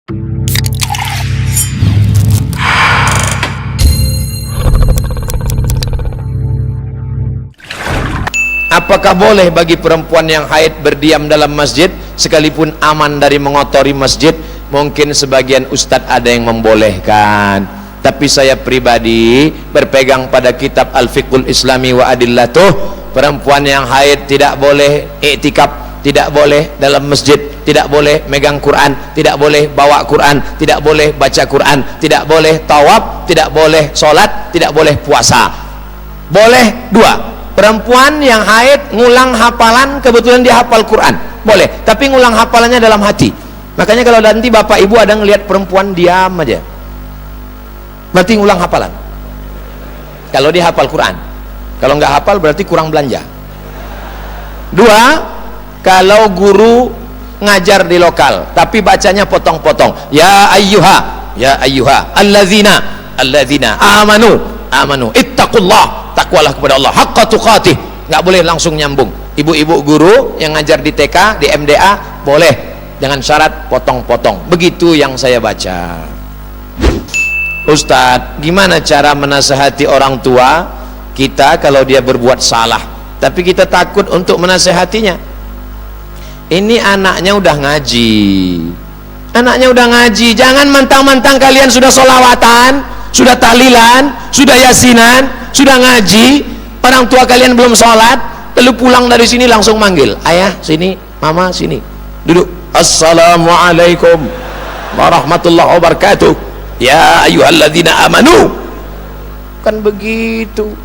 Apakah boleh bagi perempuan yang haid berdiam dalam masjid sekalipun aman dari mengotori masjid? Mungkin sebagian ustadz ada yang membolehkan, tapi saya pribadi berpegang pada kitab Al-Fiqhul Islami wa Adillatuh. Perempuan yang haid tidak boleh iktikaf, tidak boleh dalam masjid, tidak boleh megang Quran, tidak boleh bawa Quran, tidak boleh baca Quran, tidak boleh tawaf, tidak boleh sholat, tidak boleh puasa. Boleh dua, perempuan yang haid ngulang hafalan, kebetulan dia hafal Quran, boleh, tapi ngulang hafalannya dalam hati. Makanya kalau nanti bapak ibu ada ngelihat perempuan diam aja, berarti ngulang hafalan. Kalau dia hafal Quran, kalau nggak hafal berarti kurang belanja. Dua, kalau guru ngajar di lokal tapi bacanya potong-potong, ya ayyuha alladzina amanu ittaqullah, takwalah kepada Allah haqqa tuqatih. Nggak boleh langsung nyambung. Ibu-ibu guru yang ngajar di TK, di MDA boleh, dengan syarat potong-potong. Begitu yang saya baca. Ustadz, gimana cara menasehati orang tua kita kalau dia berbuat salah tapi kita takut untuk menasehatinya? Ini anaknya udah ngaji, jangan mentang-mentang kalian sudah sholawatan, sudah tahlilan, sudah yasinan, sudah ngaji, orang tua kalian belum sholat, lalu pulang dari sini langsung manggil, ayah sini, mama sini, duduk, assalamualaikum warahmatullahi wabarakatuh, ya ayyuhalladzina amanu. Kan begitu.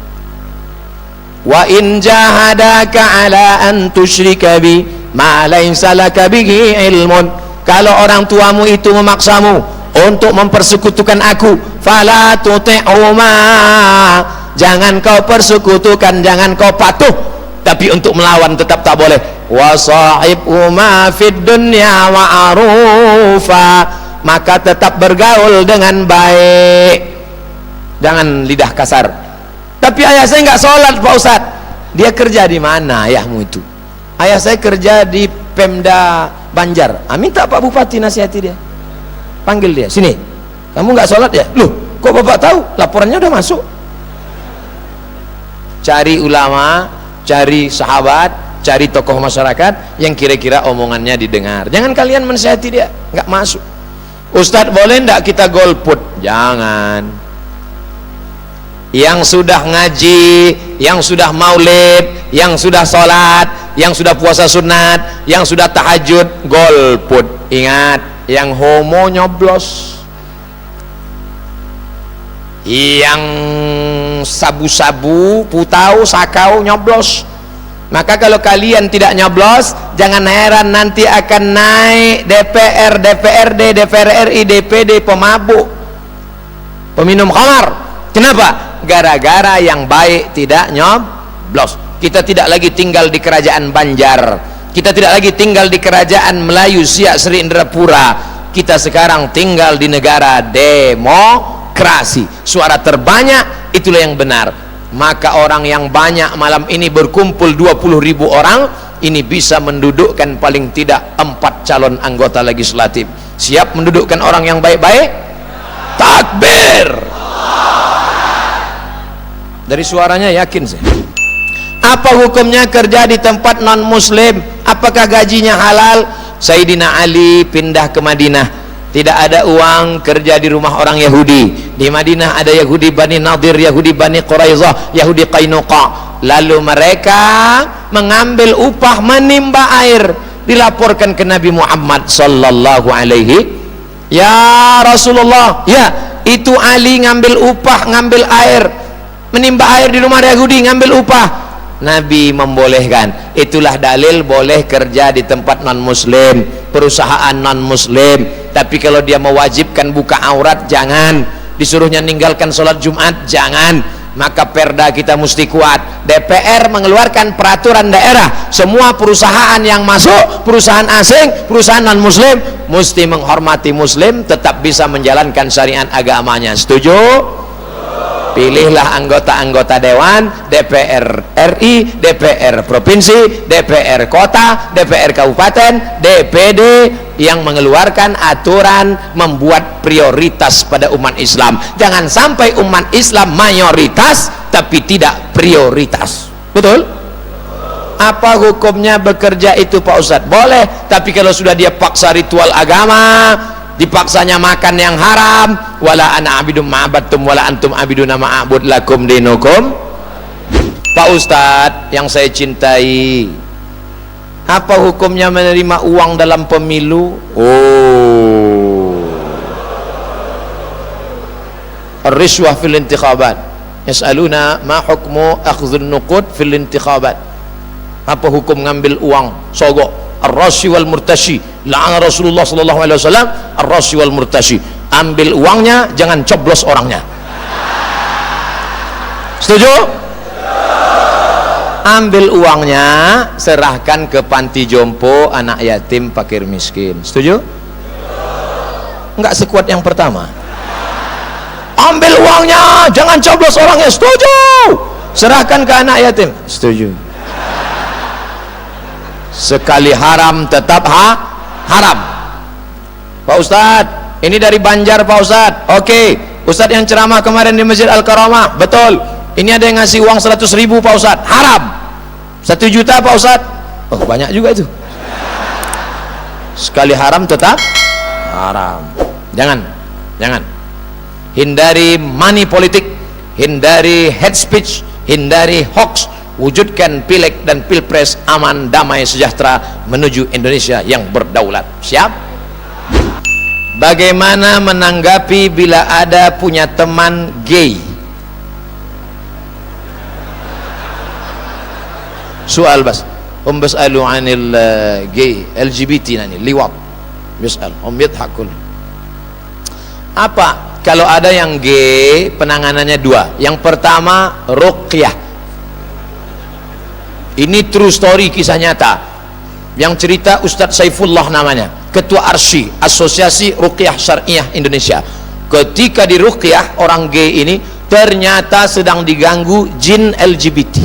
Wa in jahadaka ala an tusyrika bi ma laysa laka bihi ilmun. Kalau orang tuamu itu memaksamu untuk mempersekutukan aku, fala tuti'uma, jangan kau persekutukan, jangan kau patuh. Tapi untuk melawan tetap tak boleh. Wa sahibhuma fid dunya ma'rufa, maka tetap bergaul dengan baik, jangan lidah kasar. Tapi ayah saya nggak sholat Pak Ustadz. Dia kerja di mana ayahmu itu? Ayah saya kerja di Pemda Banjar. Minta Pak Bupati nasihati dia, panggil dia, sini, kamu nggak sholat ya? Loh, kok bapak tahu? Laporannya udah masuk. Cari ulama, cari sahabat, cari tokoh masyarakat yang kira-kira omongannya didengar. Jangan kalian menasihati dia, nggak masuk. Ustadz, boleh nggak kita golput? Jangan. Yang sudah ngaji, yang sudah maulid, yang sudah sholat, yang sudah puasa sunat, yang sudah tahajud, golput. Ingat, yang homo nyoblos, yang sabu-sabu, putau, sakau nyoblos. Maka kalau kalian tidak nyoblos, jangan heran nanti akan naik DPR, DPRD, DPR RI, DPD, pemabuk, peminum khamar. Kenapa? Gara-gara yang baik tidak nyoblos. Kita tidak lagi tinggal di kerajaan Banjar, kita tidak lagi tinggal di kerajaan Melayu Siak Sri Indrapura. Kita sekarang tinggal di negara demokrasi. Suara terbanyak itulah yang benar. Maka orang yang banyak malam ini berkumpul 20.000 orang, ini bisa mendudukkan paling tidak 4 calon anggota legislatif. Siap mendudukkan orang yang baik-baik? Takbir. Dari suaranya yakin saya. Apa hukumnya kerja di tempat non muslim? Apakah gajinya halal? Sayyidina Ali pindah ke Madinah, tidak ada uang, kerja di rumah orang Yahudi. Di Madinah ada Yahudi Bani Nadir, Yahudi Bani Quraizah, Yahudi Qainuqa. Lalu mereka mengambil upah menimba air, dilaporkan ke Nabi Muhammad sallallahu alaihi. Ya Rasulullah, ya itu Ali ngambil upah, ngambil air, menimba air di rumah Yahudi, ngambil upah. Nabi membolehkan. Itulah dalil boleh kerja di tempat non muslim, perusahaan non muslim. Tapi kalau dia mewajibkan buka aurat, jangan. Disuruhnya ninggalkan sholat Jumat, jangan. Maka perda kita mesti kuat. DPR mengeluarkan peraturan daerah, semua perusahaan yang masuk, perusahaan asing, perusahaan non muslim, mesti menghormati muslim, tetap bisa menjalankan syariat agamanya. Setuju? Pilihlah anggota-anggota dewan, DPR RI, DPR provinsi, DPR kota, DPR kabupaten, DPD yang mengeluarkan aturan, membuat prioritas pada umat Islam. Jangan sampai umat Islam mayoritas tapi tidak prioritas. Betul? Apa hukumnya bekerja itu Pak Ustadz? Boleh, tapi kalau sudah dia paksa ritual agama, dipaksanya makan yang haram, wala ana abidum ma'abattum wala antum abiduna ma'abud lakum dinukum. Pak Ustadz yang saya cintai, apa hukumnya menerima uang dalam pemilu? Ar-rishwah fil intikhabat. Yas'aluna ma hukmu akhdhun nuqud fil intikhabat. Apa hukum ngambil uang sogok? Ar-rashi wal murtashi, la'ana Rasulullah sallallahu alaihi wasallam ar-rashi wal murtashi. Ambil uangnya, jangan coblos orangnya. Setuju? Ambil uangnya, serahkan ke panti jompo, anak yatim, fakir miskin. Setuju? Enggak sekuat yang pertama. Ambil uangnya, jangan coblos orangnya. Setuju? Serahkan ke anak yatim. Setuju? Sekali haram tetap haram. Pak Ustadz, ini dari Banjar Pak Ustadz. Oke, Ustadz yang ceramah kemarin di Masjid Al-Karamah, betul. Ini ada yang ngasih uang 100.000 Pak Ustadz, haram. 1 juta Pak Ustadz, oh banyak juga itu. Sekali haram tetap haram. Jangan hindari money politik, hindari hate speech, hindari hoax. Wujudkan pileg dan pilpres aman, damai, sejahtera menuju Indonesia yang berdaulat. Siap? Bagaimana menanggapi bila ada punya teman gay? Soal bas. Bas'alu 'anil gay, LGBT nani, liwat. Bas'al, yadhakun. Apa? Kalau ada yang gay, penanganannya 2. Yang pertama, ruqyah. Ini true story, kisah nyata. Yang cerita Ustadz Saifullah namanya, Ketua Arsi, Asosiasi Ruqyah Syariah Indonesia. Ketika di ruqyah, orang gay ini ternyata sedang diganggu jin LGBT.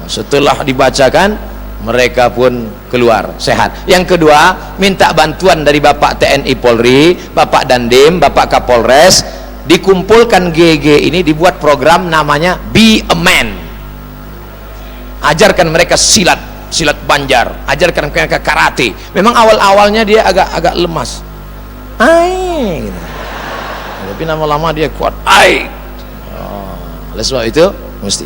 Setelah dibacakan, mereka pun keluar sehat. Yang kedua, minta bantuan dari Bapak TNI Polri, Bapak Dandim, Bapak Kapolres. Dikumpulkan GG ini, dibuat program namanya Be a Man. Ajarkan mereka silat Banjar, ajarkan mereka karate. Memang awal-awalnya dia agak lemas, tapi lama-lama dia kuat. Oleh sebab itu mesti.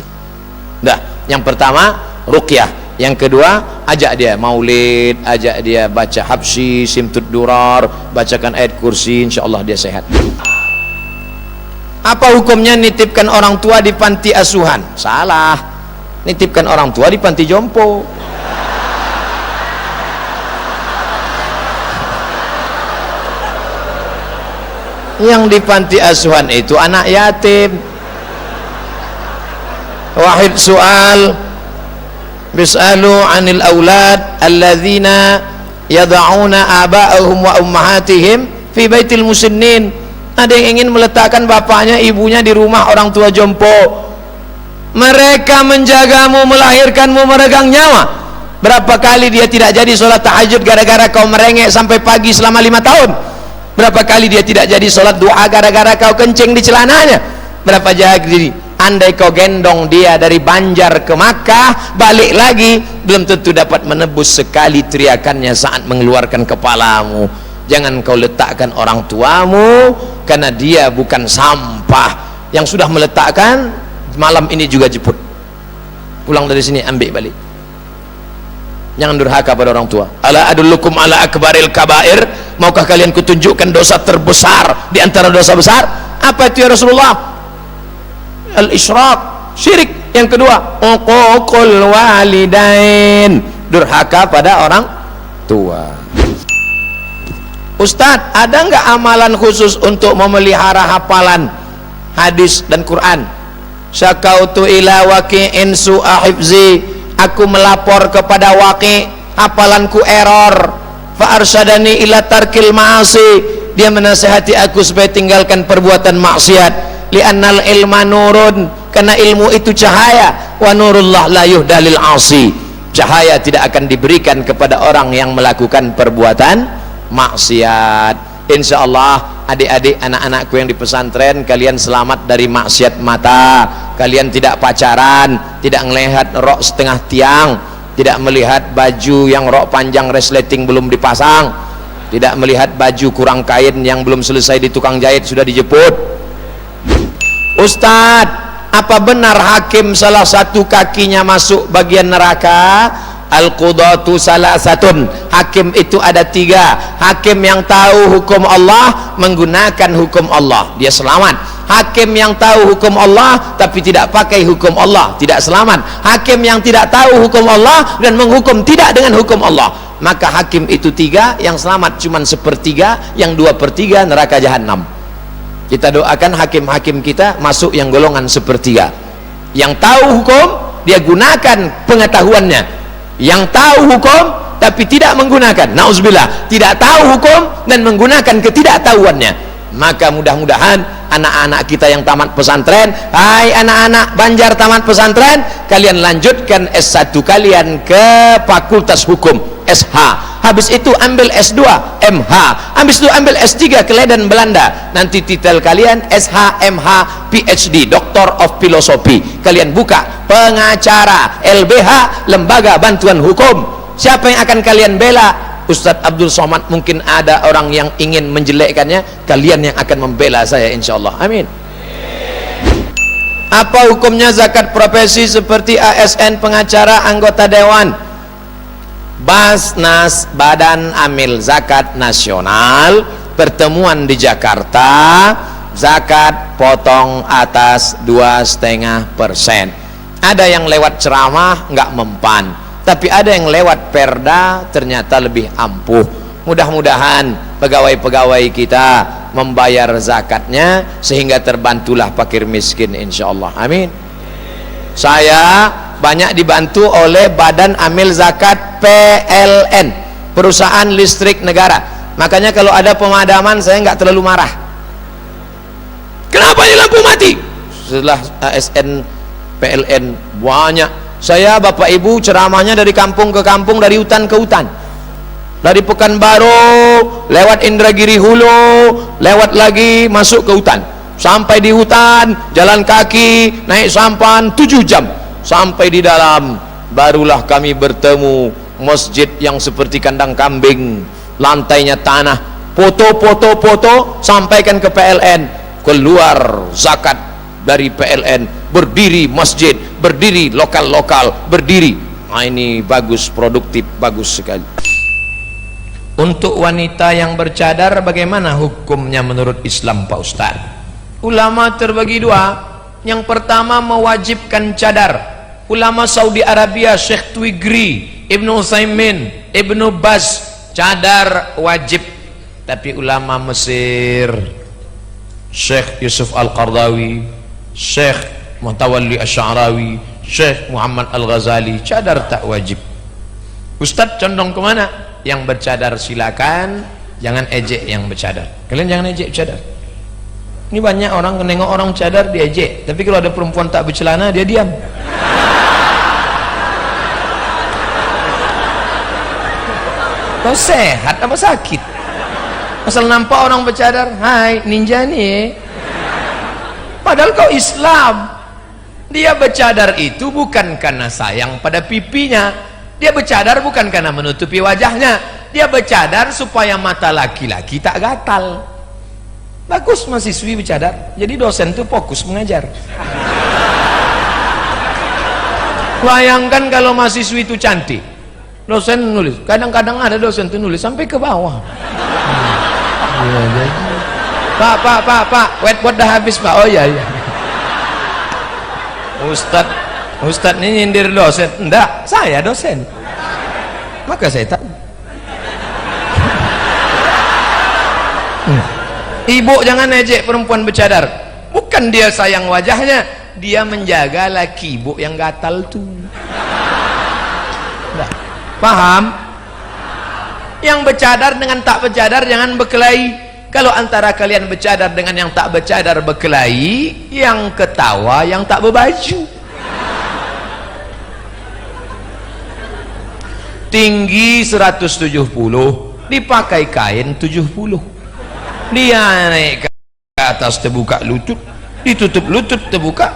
Yang pertama ruqyah, yang kedua ajak dia maulid, ajak dia baca habsyi, simtud durar, bacakan ayat kursi, insyaallah dia sehat. Apa hukumnya nitipkan orang tua di panti asuhan? Salah. Nitipkan orang tua di panti jompo. Yang di panti asuhan itu anak yatim. Wahid soal, bis'alu 'anil aulad alladzina yad'una aba'ahum wa ummahatihim fi baitil musinnin. Ada yang ingin meletakkan bapaknya, ibunya di rumah orang tua jompo. Mereka menjagamu, melahirkanmu, meregang nyawa. Berapa kali dia tidak jadi sholat tahajud gara-gara kau merengek sampai pagi selama 5 tahun? Berapa kali dia tidak jadi sholat doa gara-gara kau kencing di celananya? Berapa jadi? Andai kau gendong dia dari Banjar ke Makkah, balik lagi, belum tentu dapat menebus sekali teriakannya saat mengeluarkan kepalamu. Jangan kau letakkan orang tuamu, karena dia bukan sampah. Yang sudah meletakkan, malam ini juga jemput, pulang dari sini ambil balik. Jangan durhaka pada orang tua. Ala adullukum ala akbaril kabair, maukah kalian kutunjukkan dosa terbesar di antara dosa besar? Apa itu ya Rasulullah? Al-isyrak, syirik. Yang kedua, uququl walidain, durhaka pada orang tua. Ustadz, ada nggak amalan khusus untuk memelihara hafalan hadis dan Quran? Syakautu ila waqi'in su'a hifzi, aku melapor kepada Waqi', hafalanku error. Fa arsyadani ila tarkil ma'asi, dia menasihati aku supaya tinggalkan perbuatan maksiat. Li'annal ilma nurun, karena ilmu itu cahaya. Wa nurullah la yuhdalil asi, cahaya tidak akan diberikan kepada orang yang melakukan perbuatan maksiat. Insyaallah adik-adik anak-anakku yang di pesantren, kalian selamat dari maksiat mata. Kalian tidak pacaran, tidak melihat rok setengah tiang, tidak melihat baju yang rok panjang resleting belum dipasang, tidak melihat baju kurang kain yang belum selesai di tukang jahit sudah dijeput. Ustadz, apa benar hakim salah satu kakinya masuk bagian neraka? Al-qudatu salasatun, hakim itu ada 3. Hakim yang tahu hukum Allah, menggunakan hukum Allah, dia selamat. Hakim yang tahu hukum Allah tapi tidak pakai hukum Allah, tidak selamat. Hakim yang tidak tahu hukum Allah dan menghukum tidak dengan hukum Allah, maka hakim itu 3, yang selamat cuma 1/3, yang 2/3 neraka jahanam. Kita doakan hakim-hakim kita masuk yang golongan 1/3. Yang tahu hukum, dia gunakan pengetahuannya. Yang tahu hukum tapi tidak menggunakan, nauzubillah, tidak tahu hukum dan menggunakan ketidaktahuannya. Maka mudah-mudahan anak-anak kita yang tamat pesantren, hai anak-anak Banjar tamat pesantren, kalian lanjutkan S1 kalian ke Fakultas Hukum SH, habis itu ambil S2 MH, habis itu ambil S3 ke Leiden Belanda, nanti titel kalian SH MH PhD Doctor of Philosophy. Kalian buka pengacara LBH, Lembaga Bantuan Hukum. Siapa yang akan kalian bela? Ustadz Abdul Somad, mungkin ada orang yang ingin menjelekkannya, kalian yang akan membela saya insyaallah. Amin. Apa hukumnya zakat profesi seperti ASN, pengacara, anggota dewan? Basnas, Badan Amil Zakat Nasional, pertemuan di Jakarta, zakat potong atas 2,5%. Ada yang lewat ceramah nggak mempan, tapi ada yang lewat perda ternyata lebih ampuh. Mudah-mudahan pegawai-pegawai kita membayar zakatnya sehingga terbantulah fakir miskin insyaallah. Amin. Saya banyak dibantu oleh Badan Amil Zakat PLN, perusahaan listrik negara. Makanya kalau ada pemadaman saya nggak terlalu marah. Kenapa ini lampu mati? Setelah ASN PLN banyak. Saya Bapak Ibu ceramahnya dari kampung ke kampung, dari hutan ke hutan, dari Pekanbaru lewat Indragiri Hulu, lewat lagi masuk ke hutan, sampai di hutan jalan kaki naik sampan 7 jam, sampai di dalam barulah kami bertemu masjid yang seperti kandang kambing, lantainya tanah, foto, sampaikan ke PLN, keluar zakat dari PLN, berdiri masjid, berdiri lokal, berdiri. Nah, ini bagus, produktif, bagus sekali. Untuk wanita yang bercadar, bagaimana hukumnya menurut Islam Pak Ustaz? Ulama terbagi 2. Yang pertama mewajibkan cadar. Ulama Saudi Arabia Syekh Twigri, Ibnu Utsaimin, Ibnu Baz, cadar wajib. Tapi ulama Mesir Syekh Yusuf Al-Qardawi, Syekh Muhtawalli Asy'arawi, Syekh Muhammad Al-Ghazali, cadar tak wajib. Ustadz condong kemana? Yang bercadar silakan, jangan ejek yang bercadar. Kalian jangan ejek cadar. Ini banyak orang nengok orang cadar diejek, tapi kalau ada perempuan tak bercelana dia diam. Kau sehat apa sakit? Asal nampak orang bercadar, hai ninja nih. Padahal kau Islam. Dia bercadar itu bukan karena sayang pada pipinya, dia bercadar bukan karena menutupi wajahnya, dia bercadar supaya mata laki-laki tak gatal. Bagus mahasiswi bercadar, jadi dosen itu fokus mengajar. Bayangkan kalau mahasiswi itu cantik, dosen nulis, kadang-kadang ada dosen itu nulis sampai ke bawah. Pak, whiteboard dah habis Pak. Oh iya. Ustadz ini nyindir dosen. Enggak, saya dosen. Maka saya tahu. Ibu jangan ejek perempuan bercadar. Bukan dia sayang wajahnya, dia menjaga laki ibu yang gatal tuh. Paham? Yang bercadar dengan tak bercadar jangan berkelahi. Kalau antara kalian bercadar dengan yang tak bercadar berkelahi, yang ketawa yang tak berbaju. Tinggi 170, dipakai kain 70. Dia naik ke atas terbuka lutut, ditutup lutut terbuka.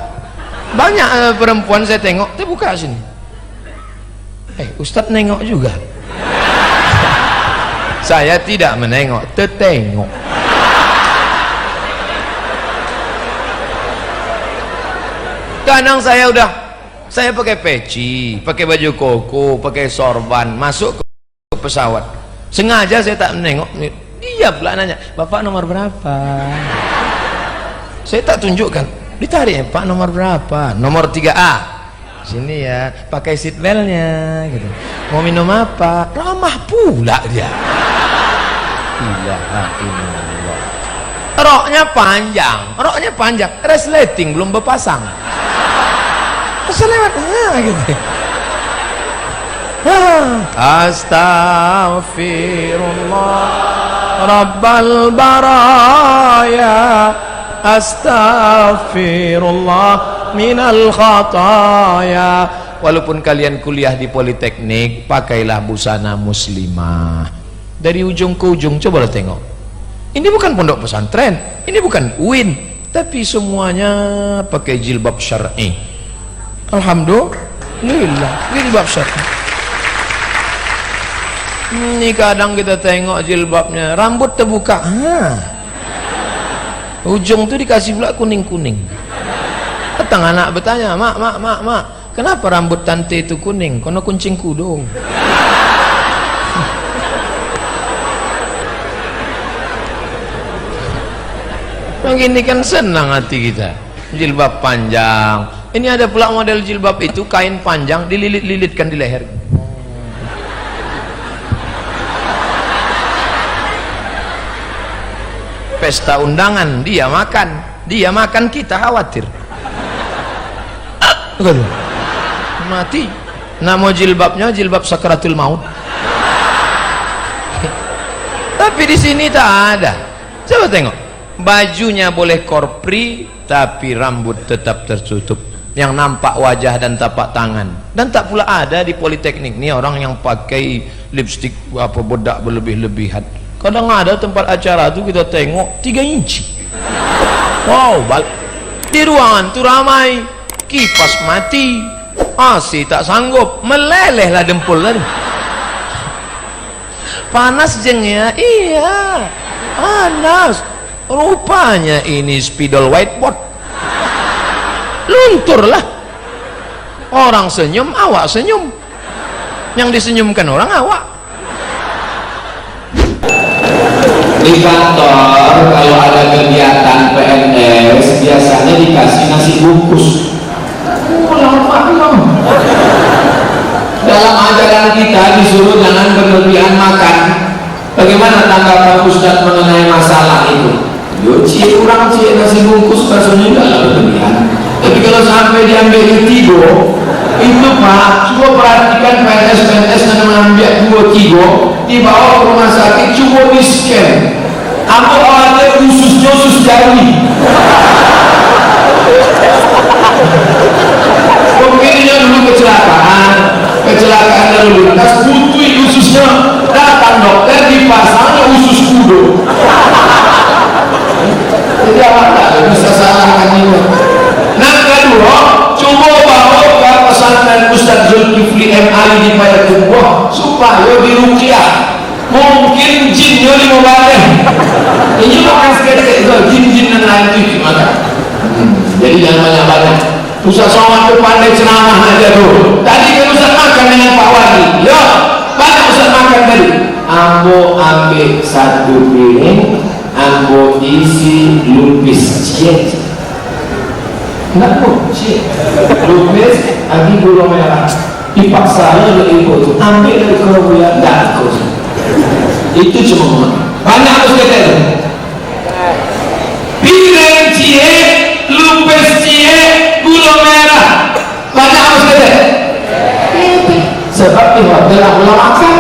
Banyak perempuan saya tengok terbuka sini. Ustadz nengok juga. Saya tidak menengok, tertengok. Kadang saya pakai peci, pakai baju koko, pakai sorban, masuk ke pesawat. Sengaja saya tak menengok. Dia pula nanya, "Bapak nomor berapa?" Saya tak tunjukkan. Ditarik, "Pak nomor berapa?" "Nomor 3A." "Sini ya, pakai seat beltnya," gitu. "Mau minum apa?" Ramah pula dia. Ilaha illallah. Roknya panjang, resleting belum berpasang. Selewat gitu. Astaghfirullah Rabbal baraya, astaghfirullah minal khataya. Walaupun kalian kuliah di politeknik, pakailah busana muslimah dari ujung ke ujung. Coba tengok, ini bukan pondok pesantren, ini bukan UIN, tapi semuanya pakai jilbab syar'i. Alhamdulillah, jilbab syar'i. Ini kadang kita tengok jilbabnya, rambut terbuka, ujung tuh dikasih pula kuning-kuning. Datang anak bertanya, mak, kenapa rambut tante itu kuning? Karena kuncing kudung. Begini kan senang hati kita. Jilbab panjang. Ini ada pula model jilbab itu kain panjang dililit-lilitkan di leher. Pesta undangan dia makan kita khawatir. Mati. Nama jilbabnya jilbab sakratul maut. Tapi di sini tak ada. Coba tengok, bajunya boleh korpri tapi rambut tetap tertutup, yang nampak wajah dan tapak tangan. Dan tak pula ada di politeknik ni orang yang pakai lipstik apa bedak berlebih-lebihan. Kadang ada tempat acara tu kita tengok 3 inci. Wow, di ruangan tu ramai, kipas mati, AC tak sanggup, melelehlah dempul tadi. Panas jengnya, iya panas. Rupanya ini spidol whiteboard. Lunturlah. Orang senyum, awak senyum. Yang disenyumkan orang awak. Di kantor kalau ada kegiatan PNS biasanya dikasih nasi bungkus. Dalam ajaran kita disuruh jangan berlebihan makan. Bagaimana tanggapan Ustadz mengenai masalah itu? Yo, kurang nasi bungkus rasanya enggak berlebihan. Tapi kalau sampai diambil tigo, itu Pak, coba perhatikan PNS yang mengambil 2 tigo dibawa ke rumah sakit, coba di scan. Aku khawatir ususnya usus jari. Mungkinnya dulu kecelakaan lalu lintas, putui ususnya, datang dokter dipasangnya usus kudo. Jadi awak tak bisa salahkan itu. Nah kedua, coba bawa ke pesantren Ustadz Zulkifli M.Ali di Payakumbuh supaya diruqyah. Mungkin jinnya 5 balik. Ini makan sekali-sekali jin-jin dan lain itu gimana? Jadi jangan banyak-banyak. Ustaz Somad itu pandai ceramah aja dulu. Tadi kan Ustaz makan dengan Pak Wali. Yo, banyak Ustaz makan tadi. Ambo ambil 1 piring, ambo isi lupis cie. Enggak bu, cie. Lupis, lagi gula merah. Dipaksanya oleh ibu itu. Ambil dari kerbu yang enggak ikut. Itu cuma banyak harus kita itu. Piring cie, lupis cie, gula merah, banyak harus kita. Sebab di hotel aku makan.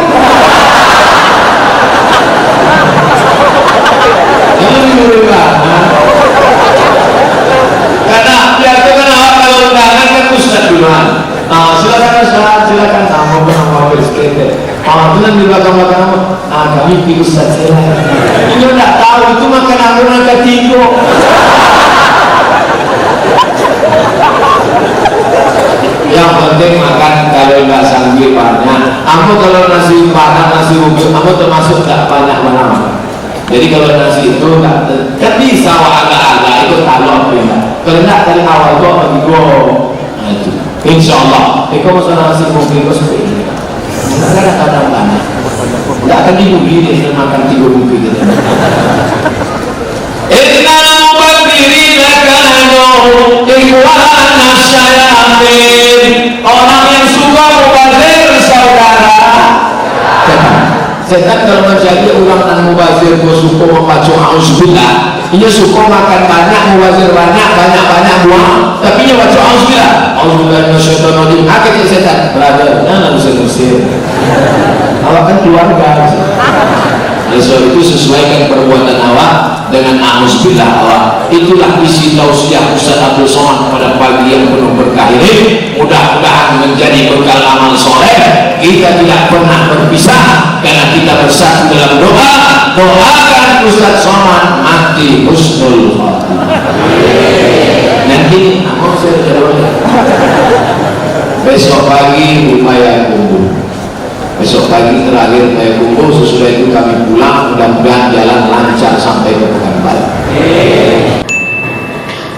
aku nak ketiga. Yang penting makan, kalau nggak sanggup banyak. Kamu kalau nasi padang, nasi ubin, kamu termasuk nggak banyak mana. Jadi kalau nasi itu nggak, kan bisa agak-agak itu kalau kalau nggak dari awal kok bagi go. Nah itu, insya Allah. Kau masalah nasi ubin kau seperti ini. Kadang-kadang banyak. Nggak akan dibuli dia makan 3 bungkus gitu. Innal mubadzirina kanu ikhwana syayatin. Orang yang suka mubazir saudara setan kalau menjadi orang yang mubazir suka membaca auzubillah, ia suka makan banyak, mubazir banyak buang, tapi ia baca auzubillah, auzubillah minasyaitonir rajim. Akhirnya setan berada dalam usir-usir. Awak kan keluarga. Oleh sebab itu sesuaikan perbuatan awak dengan auzubillah awak. Itulah isi tausiah Ustaz Abdul Somad pada pagi yang penuh berkah ini. Mudah-mudahan menjadi bekal amal soleh. Kita tidak pernah berpisah karena kita bersatu dalam doa. Doakan Ustaz Somad mati husnul khatimah. Nanti mau saya jawab. Besok pagi upaya kumpul. Besok pagi terakhir saya kumpul, sesudah itu kami pulang, mudah-mudahan jalan lancar sampai ke Pekanbaru.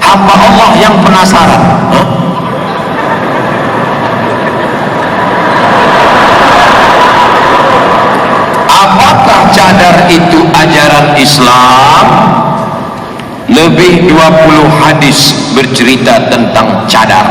Hamba Allah yang penasaran, apakah cadar itu ajaran Islam? Lebih 20 hadis bercerita tentang cadar,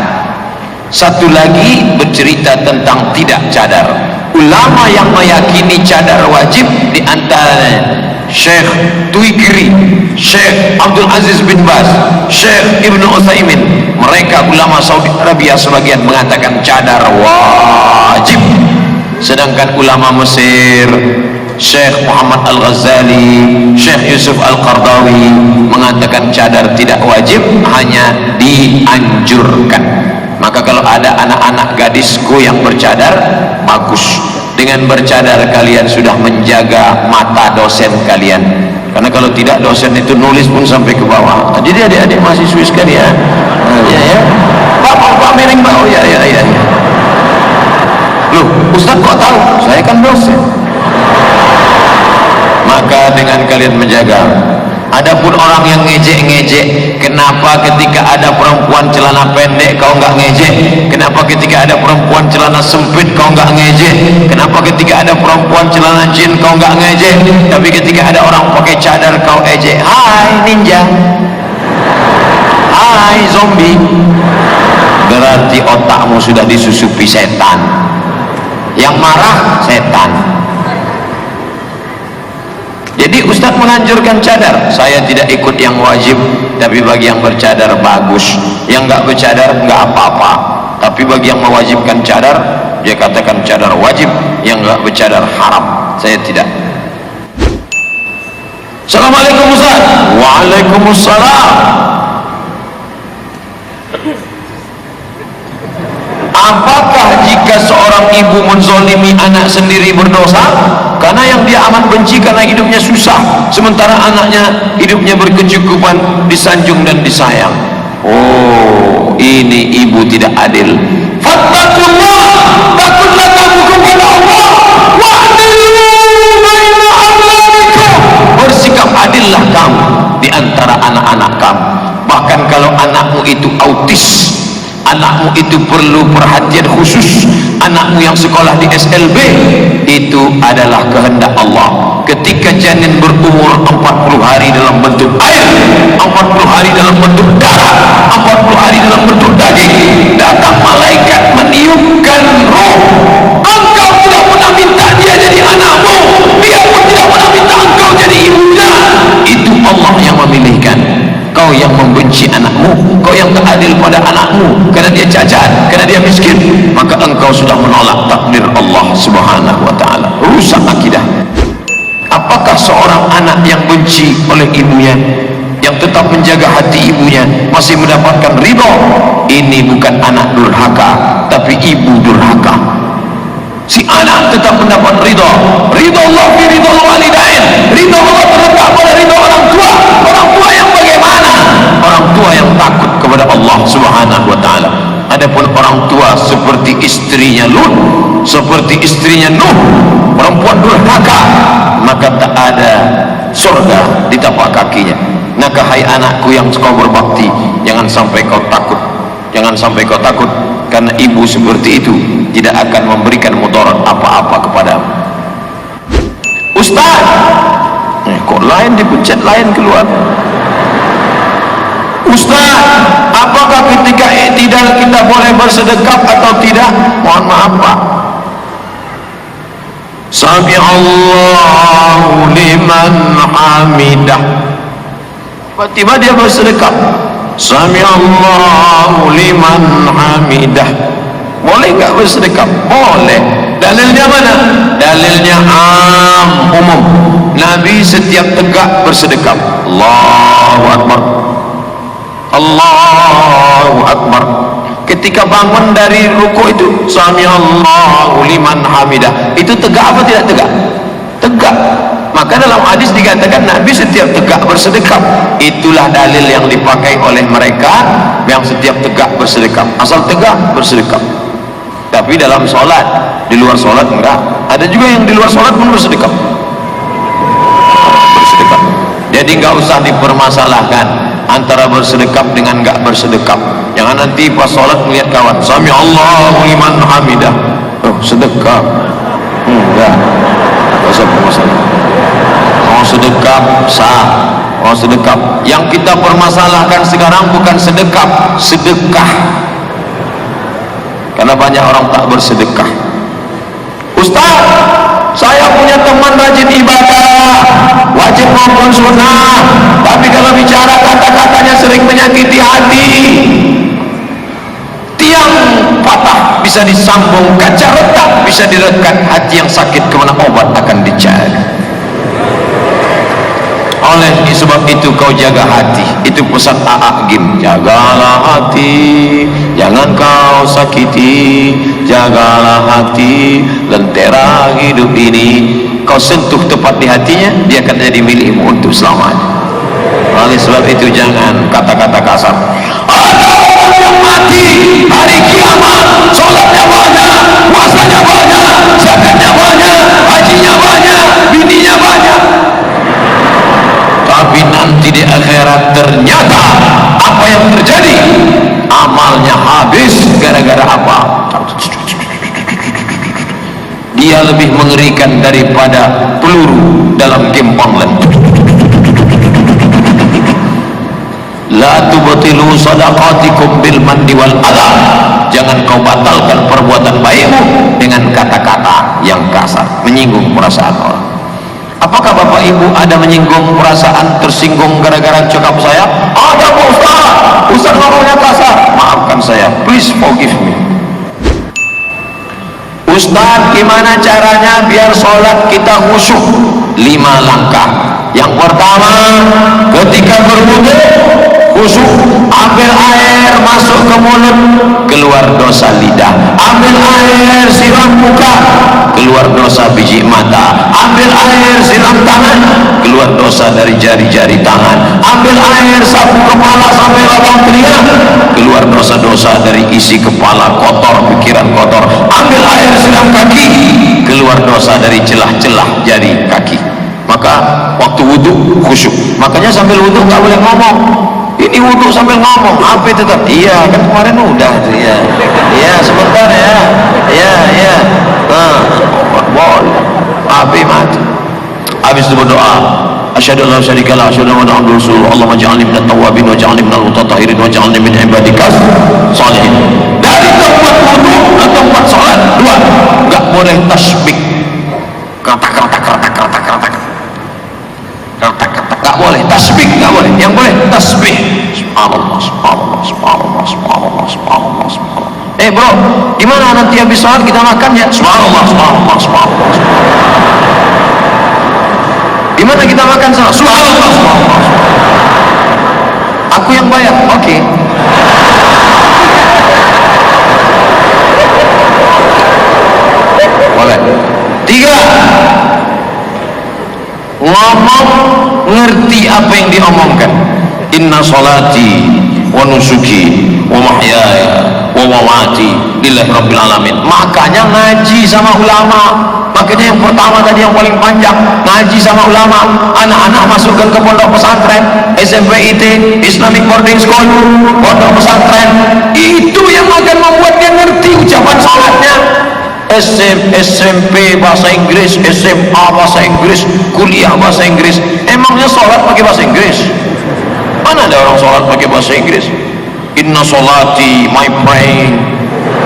satu lagi bercerita tentang tidak cadar. Ulama yang meyakini cadar wajib di antaranya Syekh Tuikri, Syekh Abdul Aziz bin Baz, Syekh Ibnu Utsaimin. Mereka ulama Saudi Arabia sebagian mengatakan cadar wajib. Sedangkan ulama Mesir, Syekh Muhammad Al-Ghazali, Syekh Yusuf Al-Qardawi mengatakan cadar tidak wajib, hanya dianjurkan. Maka kalau ada anak-anak gadisku yang bercadar, bagus. Dengan bercadar kalian sudah menjaga mata dosen kalian. Karena kalau tidak, dosen itu nulis pun sampai ke bawah. Jadi adik-adik mahasiswi sekalian, ya. Pak miring Pak. Oh ya. Loh, Ustaz kok tahu? Saya kan dosen. Maka dengan kalian menjaga. Adapun orang yang ngejek-ngejek, kenapa ketika ada perempuan celana pendek kau nggak ngejek? Kenapa ketika ada perempuan celana sempit kau nggak ngejek? Kenapa ketika ada perempuan celana jin kau nggak ngejek? Tapi ketika ada orang pakai cadar kau ejek. Hai ninja, hai zombie. Berarti otakmu sudah disusupi setan. Yang marah setan. Jadi Ustadz menganjurkan cadar. Saya tidak ikut yang wajib, tapi bagi yang bercadar bagus. Yang nggak bercadar nggak apa-apa. Tapi bagi yang mewajibkan cadar, dia katakan cadar wajib. Yang nggak bercadar haram. Saya tidak. Assalamualaikum Ustaz. Waalaikumsalam. Apakah jika seorang ibu menzolimi anak sendiri berdosa? Karena yang dia amat benci karena hidupnya susah, sementara anaknya hidupnya berkecukupan, disanjung dan disayang. Oh, ini ibu tidak adil. Fattaqullah, takutlah kamu kepada Allah. Wa'dilu baina auladikum, bersikap adillah kamu di antara anak-anak kamu. Bahkan kalau anakmu itu autis, anakmu itu perlu perhatian khusus, anakmu yang sekolah di SLB, itu adalah kehendak Allah. Ketika janin berumur 40 hari dalam bentuk air, 40 hari dalam bentuk darah, 40 hari dalam bentuk daging, datang malaikat meniupkan roh. Engkau tidak pernah minta dia jadi anakmu, dia pun tidak pernah minta engkau jadi ibunya. Itu Allah yang memilihkan. Kau yang membenci anakmu, kau yang tak adil pada anakmu karena dia cacat, karena dia miskin, maka engkau sudah menolak takdir Allah Subhanahu wa taala. Rusak akidah. Apakah seorang anak yang benci oleh ibunya, yang tetap menjaga hati ibunya, masih mendapatkan ridha? Ini bukan anak durhaka, tapi ibu durhaka. Si anak tetap mendapat ridha. Ridha Allah fi ridha walidain. Ridha Allah terletak pada ridha orang tua. istrinya Nuh, perempuan durhaka, maka tak ada surga di tapak kakinya. Maka hai anakku yang kau berbakti, jangan sampai kau takut, jangan sampai kau takut, karena ibu seperti itu tidak akan memberikan mudarat apa-apa kepadamu. Ustaz, kok lain dipecat, lain keluar. Ustaz, apakah ketika i'tidal kita boleh bersedekap atau tidak? Mohon maaf Pak. Sami Allahu liman hamidah. Tiba-tiba dia bersedekap. Sami Allahu liman hamidah. Boleh enggak bersedekap? Boleh. Dalilnya mana? Dalilnya umum. Nabi setiap tegak bersedekap. Allahu Akbar, Allahu Akbar. Ketika bangun dari ruku itu Sami Allahu liman hamidah, itu tegak apa tidak tegak? Tegak. Maka dalam hadis dikatakan Nabi setiap tegak bersedekap. Itulah dalil yang dipakai oleh mereka yang setiap tegak bersedekap. Asal tegak bersedekap. Tapi dalam sholat, di luar sholat enggak. Ada juga yang di luar sholat pun bersedekap. Bersedekap. Jadi enggak usah dipermasalahkan antara bersedekap dengan enggak bersedekap. Jangan nanti pas sholat melihat kawan, Sami Allahu liman hamidah, oh sedekap. Enggak. Enggak usah bermasalah. Mau sedekap sah, mau sedekap. Yang kita permasalahkan sekarang bukan sedekap, sedekah. Karena banyak orang tak bersedekah. Ustaz, saya punya teman rajin ibadah, wajib maupun sunnah, tapi kalau bicara kata-katanya sering menyakiti hati. Tiang patah bisa disambung, kaca retak bisa direkat, hati yang sakit kemana obat akan dicari. Oleh sebab itu kau jaga hati. Itu pesan A'agim. Jagalah hati, jangan kau sakiti. Jagalah hati, lentera hidup ini kau sentuh tepat di hatinya, dia akan jadi milikmu untuk selamanya. Oleh sebab itu jangan kata-kata kasar. Ada orang yang mati hari kiamat, sholatnya banyak, puasanya banyak, zakatnya banyak, hajinya banyak, bininya banyak, tapi nanti di akhirat ternyata apa yang terjadi? Amalnya habis gara-gara apa? Dia lebih mengerikan daripada peluru dalam game online. La tubtilu sadaqatikum bil mandi wal adha. Jangan kau batalkan perbuatan baikmu dengan kata-kata yang kasar, menyinggung perasaan orang. Apakah Bapak Ibu ada menyinggung perasaan, tersinggung gara-gara cakap saya? Ada Pak Ustaz, Ustaz ngomongnya kasar. Maafkan saya, please forgive me. Ustaz, gimana caranya biar sholat kita khusyuk? 5 langkah. Yang pertama, ketika berwudu khusyuk, ambil air masuk ke mulut, keluar dosa lidah. Ambil air siram muka, keluar dosa biji mata. Ambil air siram tangan, keluar dosa dari jari-jari tangan. Ambil air sapu kepala sampai lubang telinga, keluar dosa-dosa dari isi kepala kotor, pikiran kotor. Ambil air siram kaki, keluar dosa dari celah-celah jari kaki. Maka waktu wudhu khusyuk. Makanya sambil wudhu nggak boleh ngomong. Ini wudhu sambil ngomong, HP tetap. Iya kan kemarin udah tuh ya. Iya sebentar ya. Iya. Boleh. HP mati. Habis itu berdoa. Asyhadu an la syarika la asyhadu anna Muhammadar Rasulullah. Allahumma ja'alni minat tawwabin wa ja'alni minal mutatahhirin wa ja'alni min ibadikas sholihin. Dari tempat wudhu ke tempat sholat 2, nggak boleh tasbih. Nggak boleh tasbih, nggak boleh. Yang boleh tasbih. Subhanallah, subhanallah, subhanallah, subhanallah, subhanallah, subhanallah. Bro, gimana nanti habis sholat kita makan ya? Subhanallah, subhanallah, subhanallah, subhanallah. Gimana kita makan sama? Subhanallah, subhanallah, subhanallah. Aku yang bayar, oke. Boleh. 3, ngomong ngerti apa yang diomongkan. inna salati wa nusuki wa mahyaya wa mamati lillahi rabbil alamin. Makanya ngaji sama ulama. Makanya yang pertama tadi yang paling panjang, ngaji sama ulama. Anak-anak masukkan ke pondok pesantren, SMP IT, Islamic Boarding School, pondok pesantren, itu yang akan membuat dia ngerti ucapan salatnya. SMP bahasa Inggris, SMA bahasa Inggris, kuliah bahasa Inggris. Emangnya sholat pakai bahasa Inggris? Mana ada orang sholat pakai bahasa Inggris? Inna sholati, my praying,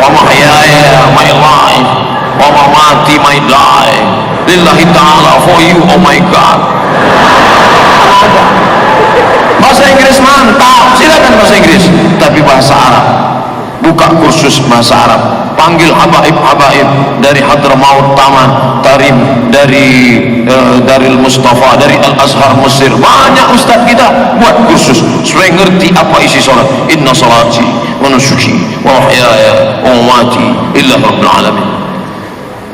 wa mahyaya, my life, wa mamati, my life, lillahi ta'ala, for you, oh my God. Bahasa Inggris mantap, silakan bahasa Inggris, tapi bahasa Arab. Buka kursus bahasa Arab, panggil habaib-habaib dari Hadramaut Taman, Tarim, dari Daril Mustafa, dari Al-Azhar Mesir. Banyak ustaz kita buat kursus supaya ngerti apa isi salat. Inna salati wa nusuki wa mahyaya wa mamati lillahi rabbil alamin.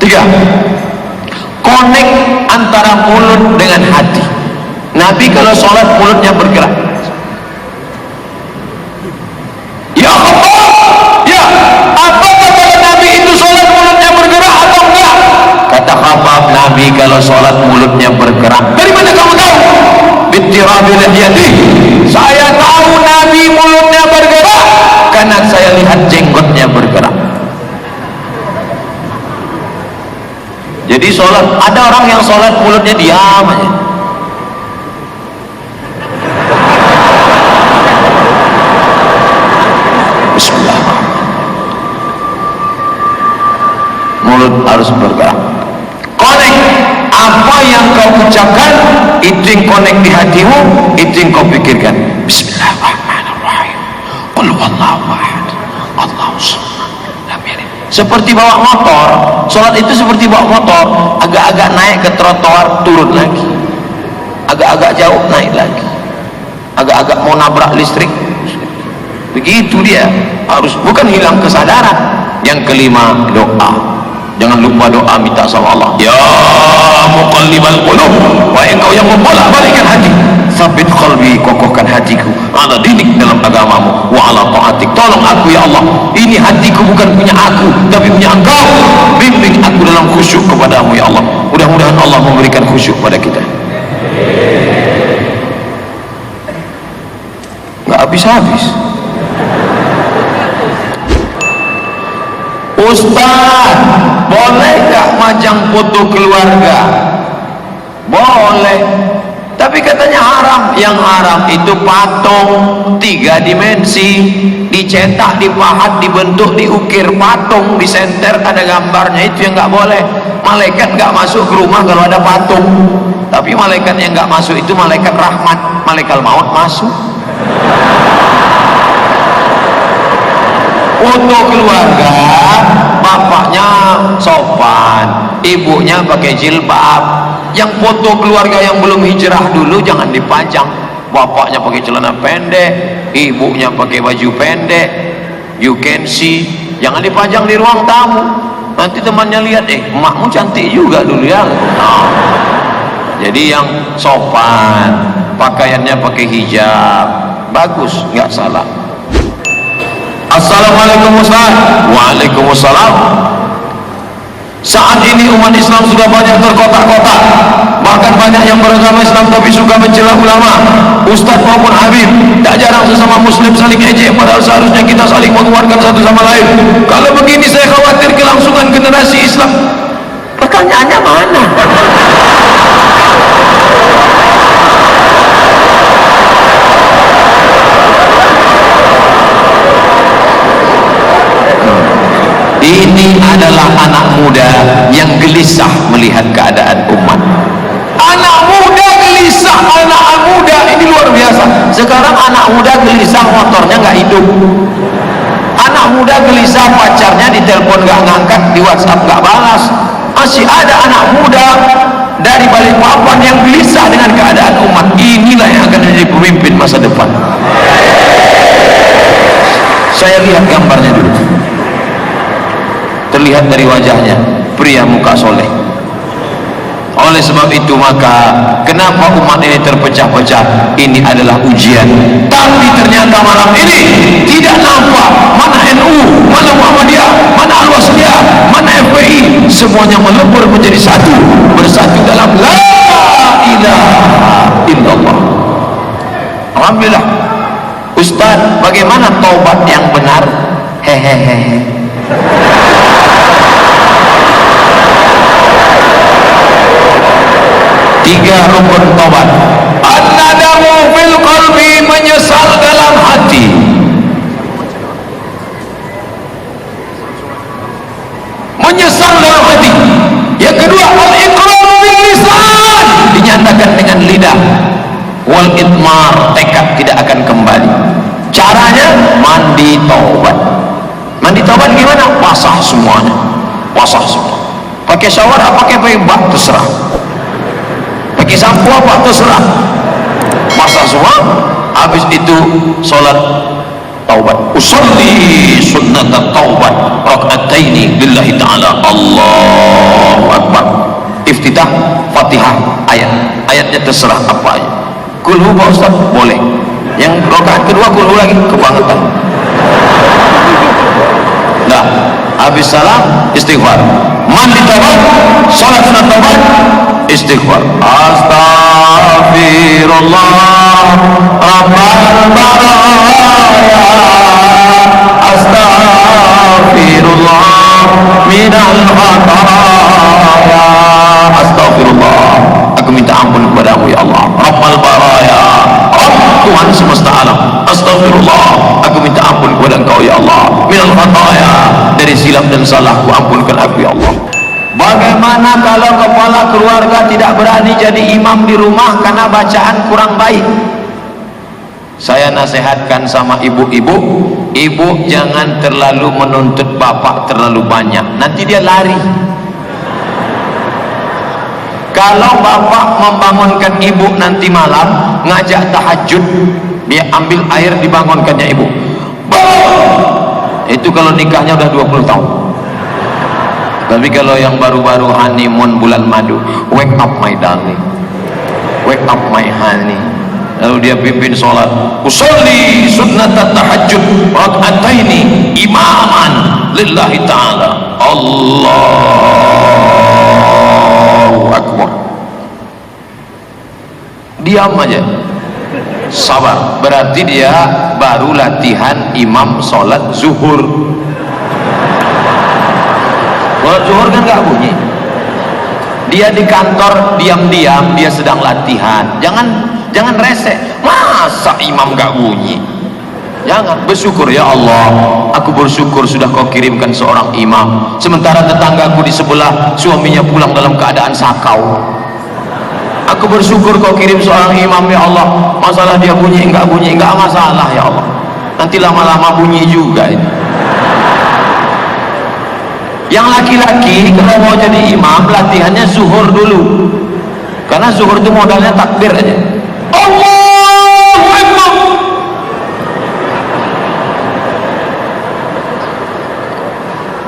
3. Connect antara mulut dengan hati. Nabi kalau salat mulutnya bergerak. Ya Allah, ya, apakah kata Nabi itu sholat mulutnya bergerak atau enggak? Kata Khabbab, Nabi kalau sholat mulutnya bergerak. Dari mana kamu tahu? Bittirabi lihyati. Saya tahu Nabi mulutnya bergerak karena saya lihat jenggotnya bergerak. Jadi sholat, ada orang yang sholat mulutnya diam aja. Mulut harus bergerak. Connect apa yang kau ucapkan, itu yang connect di hatimu, itu yang kau pikirkan. Bismillahirrahmanirrahim. Qul huwallahu ahad, Allahus samad. Seperti bawa motor, sholat itu seperti bawa motor, agak-agak naik ke trotoar, turun lagi, agak-agak jauh naik lagi, agak-agak mau nabrak listrik. Begitu dia harus, bukan hilang kesadaran. Yang kelima, doa. Jangan lupa doa, minta sama Allah. Ya muqallibal qulub, wahai engkau yang membolak-balikkan hati, sabit qalbi, kokohkan hatiku ala dinik, dalam agamamu, wa ala ta'atik, tolong aku ya Allah, ini hatiku bukan punya aku tapi punya engkau, bimbing aku dalam khusyuk kepadamu ya Allah. Mudah-mudahan Allah memberikan khusyuk pada kita. Nggak habis-habis. Ustaz, boleh gak majang foto keluarga? Boleh, tapi katanya haram. Yang haram itu patung 3 dimensi, dicetak, dipahat, dibentuk, diukir patung, disenter ada gambarnya, itu yang gak boleh. Malaikat gak masuk ke rumah kalau ada patung, tapi malaikat yang gak masuk itu malaikat rahmat, malaikat maut masuk. Foto keluarga, bapaknya sopan, ibunya pakai jilbab. Yang foto keluarga yang belum hijrah dulu jangan dipajang. Bapaknya pakai celana pendek, ibunya pakai baju pendek, you can see. Jangan dipajang di ruang tamu. Nanti temannya lihat, emakmu cantik juga dulu ya. Nah, jadi yang sopan, pakaiannya pakai hijab, bagus, nggak salah. Assalamualaikum Ustaz. Waalaikumsalam. Saat ini umat Islam sudah banyak terkotak-kotak, bahkan banyak yang beragama Islam tapi suka mencela ulama, ustaz maupun habib. Tak jarang sesama muslim saling ejek, padahal seharusnya kita saling menguatkan satu sama lain. Kalau begini saya khawatir kelangsungan generasi Islam. Pertanyaannya mana? Ini adalah anak muda yang gelisah melihat keadaan umat. Anak muda gelisah, anak muda ini luar biasa. Sekarang anak muda gelisah motornya nggak hidup. Anak muda gelisah pacarnya ditelepon nggak ngangkat, di WhatsApp nggak balas. Masih ada anak muda dari Balikpapan yang gelisah dengan keadaan umat. Inilah yang akan menjadi pemimpin masa depan. Saya lihat gambarnya dulu. Terlihat dari wajahnya, pria muka soleh. Oleh sebab itu maka kenapa umat ini terpecah-pecah? Ini adalah ujian. Tapi ternyata malam ini tidak nampak mana NU, mana Muhammadiyah, mana Al-Wasliyah, mana FPI, semuanya melebur menjadi satu, bersatu dalam la ilaha illallah. Alhamdulillah. Ustaz, bagaimana taubat yang benar? Hehehe. Tiga rukun taubat. An-nadamu fil qalbi, menyesal dalam hati. Menyesal dalam hati. Yang kedua, al-iqrar bil lisan, dinyatakan dengan lidah. Wal itmar, tekad tidak akan kembali. Caranya mandi taubat. Mandi taubat gimana? Basah semuanya. Basah semua. Pakai shower apa pakai bak terserah. Pakai sampo apa terserah. Basah semua. Habis itu salat taubat. Usolli sunnat taubat raka'ataini lillahi ta'ala. Allahu akbar. Iftitah Fatihah ayat. Ayatnya terserah apa aja. Kulhu Pak Ustaz boleh. Yang rakaat kedua kulhu lagi kebangetan. Nah, habis salam istighfar. Mandi taubat, salat sunat taubat, istighfar. Astaghfirullah rabbal baraya. Astaghfirullah minal khataya. Astaghfirullah, aku minta ampun kepadamu ya Allah. Rabbal baraya, Rabb Tuhan semesta alam. Astaghfirullah, aku minta ampun kepada engkau ya Allah. Minal khataya, dari silap dan salahku, ampunkan aku ya Allah. Bagaimana kalau kepala keluarga tidak berani jadi imam di rumah karena bacaan kurang baik? Saya nasihatkan sama ibu-ibu, ibu jangan terlalu menuntut bapak terlalu banyak, nanti dia lari. Kalau bapak membangunkan ibu nanti malam ngajak tahajud, dia ambil air dibangunkannya ibu, bangun. Itu kalau nikahnya udah 20 tahun. Tapi kalau yang baru-baru honeymoon bulan madu, wake up my darling, wake up my honey, lalu dia pimpin sholat, usolli sunnat tahajud raka'ataini imaman lillahi ta'ala. Allahu akbar. Diam aja, sabar. Berarti dia baru latihan imam sholat zuhur. Kalau zuhur kan gak bunyi. Dia di kantor diam-diam, dia sedang latihan. Jangan resek. Masa imam gak bunyi? Jangan. Bersyukur ya Allah, aku bersyukur sudah kau kirimkan seorang imam. Sementara tetanggaku di sebelah suaminya pulang dalam keadaan sakau. Aku bersyukur kau kirim seorang imam ya Allah. Masalah dia bunyi enggak masalah ya Allah. Nanti lama-lama bunyi juga ini. Yang laki-laki kalau mau jadi imam latihannya zuhur dulu, karena zuhur itu modalnya takbir aja. Allahu Akbar.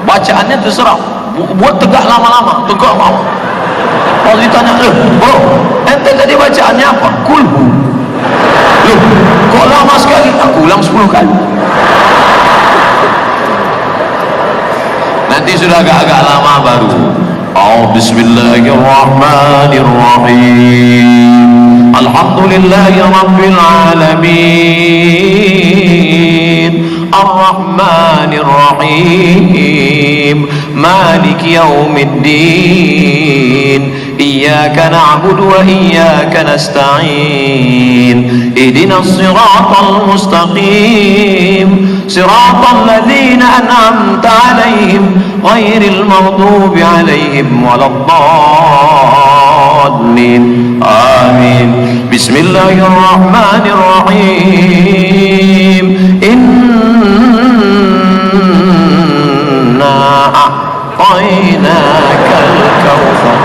Bacaannya terserah, buat tegak lama-lama, tegak lama. Kalau ditanya, bro, ente tadi bacaannya apa? Kulhu. Loh, kok lama sekali? Aku ulang 10 kali. Nanti sudah agak-agak lama baru. Oh, bismillahirrahmanirrahim. Alhamdulillahi rabbil alamin. Ar-Rahmanir Rahim. Maliki yaumiddin. Iyyaka na'budu wa iyyaka nasta'in. Ihdinas siratal mustaqim. Siratal ladzina an'amta 'alaihim ghairil maghdubi 'alaihim waladdallin. Amin. Bismillahirrahmanirrahim. Inna a'tainakal kautsar.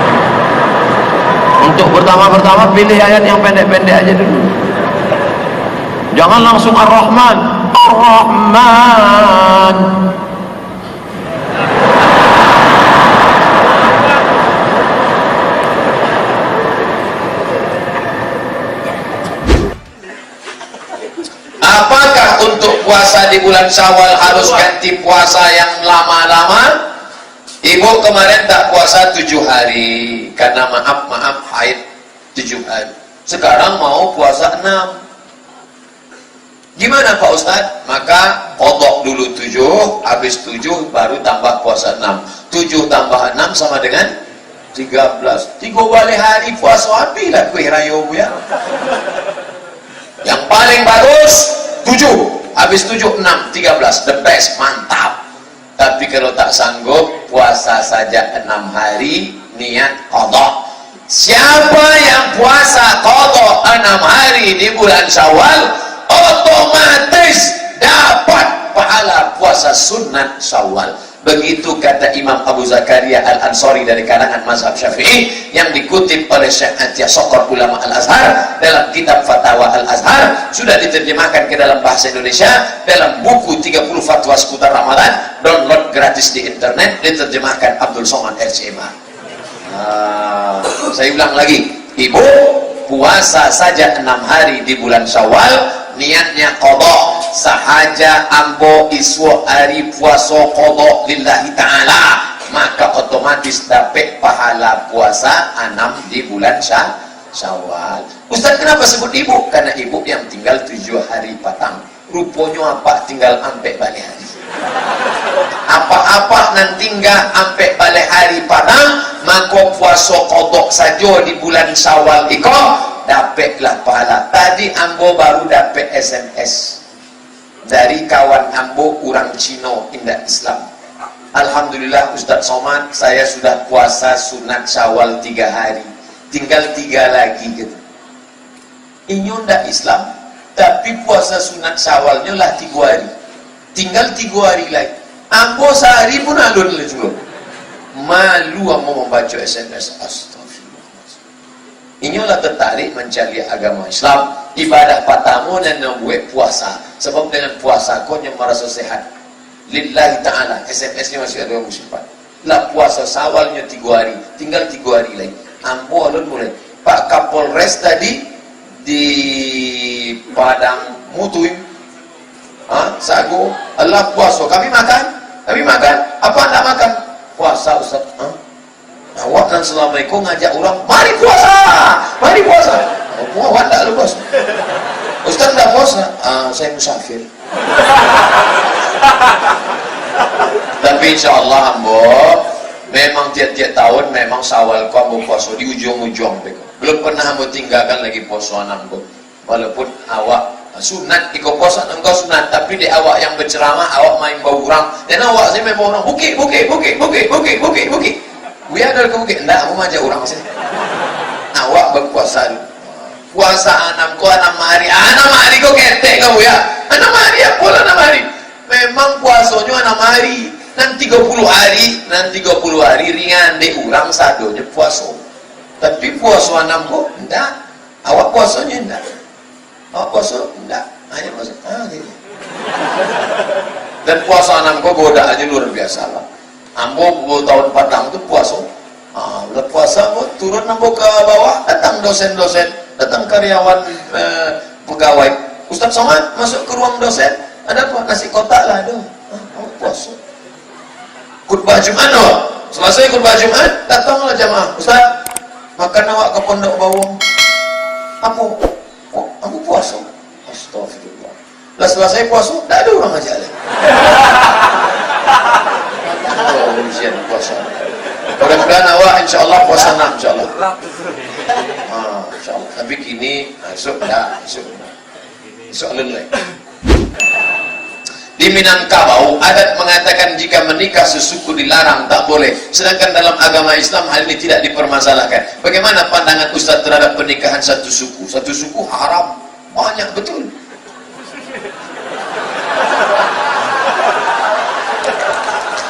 Untuk pertama-pertama pilih ayat yang pendek-pendek aja dulu. Jangan langsung Ar-Rahman. Ar-Rahman. Apakah untuk puasa di bulan Syawal harus ganti puasa yang lama-lama? Ibu kemarin tak puasa 7 hari karena maaf haid 7 hari. Sekarang mau puasa 6. Gimana Pak Ustadz? Maka kodok dulu 7, habis 7 baru tambah puasa 6. 7 tambah 6 sama dengan 13. 3 balik hari puasa habis lah kuih rayu ya. Yang paling bagus 7, habis 7 6 13, the best, mantap. Tapi kalau tak sanggup puasa saja 6 hari, niat qadha. Siapa yang puasa qadha 6 hari di bulan Syawal, otomatis dapat pahala puasa sunat Syawal. Begitu kata Imam Abu Zakaria Al-Ansari dari kalangan mazhab Syafi'i, yang dikutip oleh Syekh Atiyah Sokor ulama Al-Azhar dalam kitab Fatwa Al-Azhar, sudah diterjemahkan ke dalam bahasa Indonesia dalam buku 30 fatwa seputar Ramadan, download gratis di internet, diterjemahkan Abdul Somad RCMA. Saya ulang lagi, ibu puasa saja 6 hari di bulan Syawal, niatnya qadha sahaja ambo iswa hari puasa qadha lillahi ta'ala, maka otomatis dapat pahala puasa 6 di bulan Syawal. Ustaz kenapa sebut ibu? Karena ibu yang tinggal 7 hari patang, rupanya apa tinggal ampe balik hari. Apa-apa nanti tinggal ampe balik hari patang, maka puasa qadha saja di bulan Syawal iko dapatlah pahala. Tadi ambo baru dapat SMS dari kawan ambo orang Cina indah Islam. Alhamdulillah Ustaz Somad, saya sudah puasa sunat Syawal 3 hari, tinggal 3 lagi gitu. Ini ndak Islam, tapi puasa sunat Syawalnya lah 3 hari, tinggal 3 hari lagi. Ambo sehari pun alun lah juga. Malu ambo membaca SMS. Astagfirullah. Inilah tertarik mencari agama Islam, ibadah patamu dan membuat puasa. Sebab dengan puasa kau yang merasa sehat. Lillahi ta'ala, SMS-nya masih ada 24. Lah puasa Syawalnya 3 hari, tinggal 3 hari lagi. Ambo alun mulai. Pak Kapolres tadi di Padang Mutuim, sagu, Allah puasa, kami makan. Apa anda makan? Puasa Ustaz. Awak dan selama itu ngajak orang, mari puasa. Awak tak lupa. Ustaz tak puasa. Saya musafir. Tapi insya Allah ambo, memang tiap-tiap tahun memang Syawal kau ambo puasa di ujung-ujung. Belum pernah ambo tinggalkan lagi puasa ambo. Walaupun awak sunat ikut puasa engkau sunat, tapi di awak yang berceramah awak main bau orang, dan awak saya main bau orang bukit gue ada ke bukit enggak, aku ngajak orang sih. Awak berpuasa puasa 6 hari kau ketek kamu ya, 6 hari ya pola 6 hari memang puasanya 6 hari dan 30 hari ringan deh orang sadonya puasa, tapi puasa 6 kok enggak, awak puasanya enggak. Puasa enggak, hanya puasa gitu. Dan puasa 6 kok godaannya luar biasa lah. Ambo tahun patang itu puasa. Udah puasa kok turun ambo ke bawah, datang dosen-dosen, datang karyawan pegawai. Ustaz Somad masuk ke ruang dosen, ada apa? Nasi kotak lah aduh. Ambo puasa. Khutbah Jumat loh. Selesai khutbah Jumat, datanglah jamaah. Ustaz, makan awak ke pondok bawang. Apa? Aku puasa. Astagfirullah. Lah selesai puasa, tak ada orang aja lagi. Ujian puasa. Mudah-mudahan awak insyaAllah puasa 6 insyaAllah. InsyaAllah. Tapi kini esok lelai. Di Minangkabau adat mengatakan jika menikah sesuku dilarang, tak boleh. Sedangkan dalam agama Islam hal ini tidak dipermasalahkan. Bagaimana pandangan Ustaz terhadap pernikahan satu suku? Satu suku haram, banyak betul.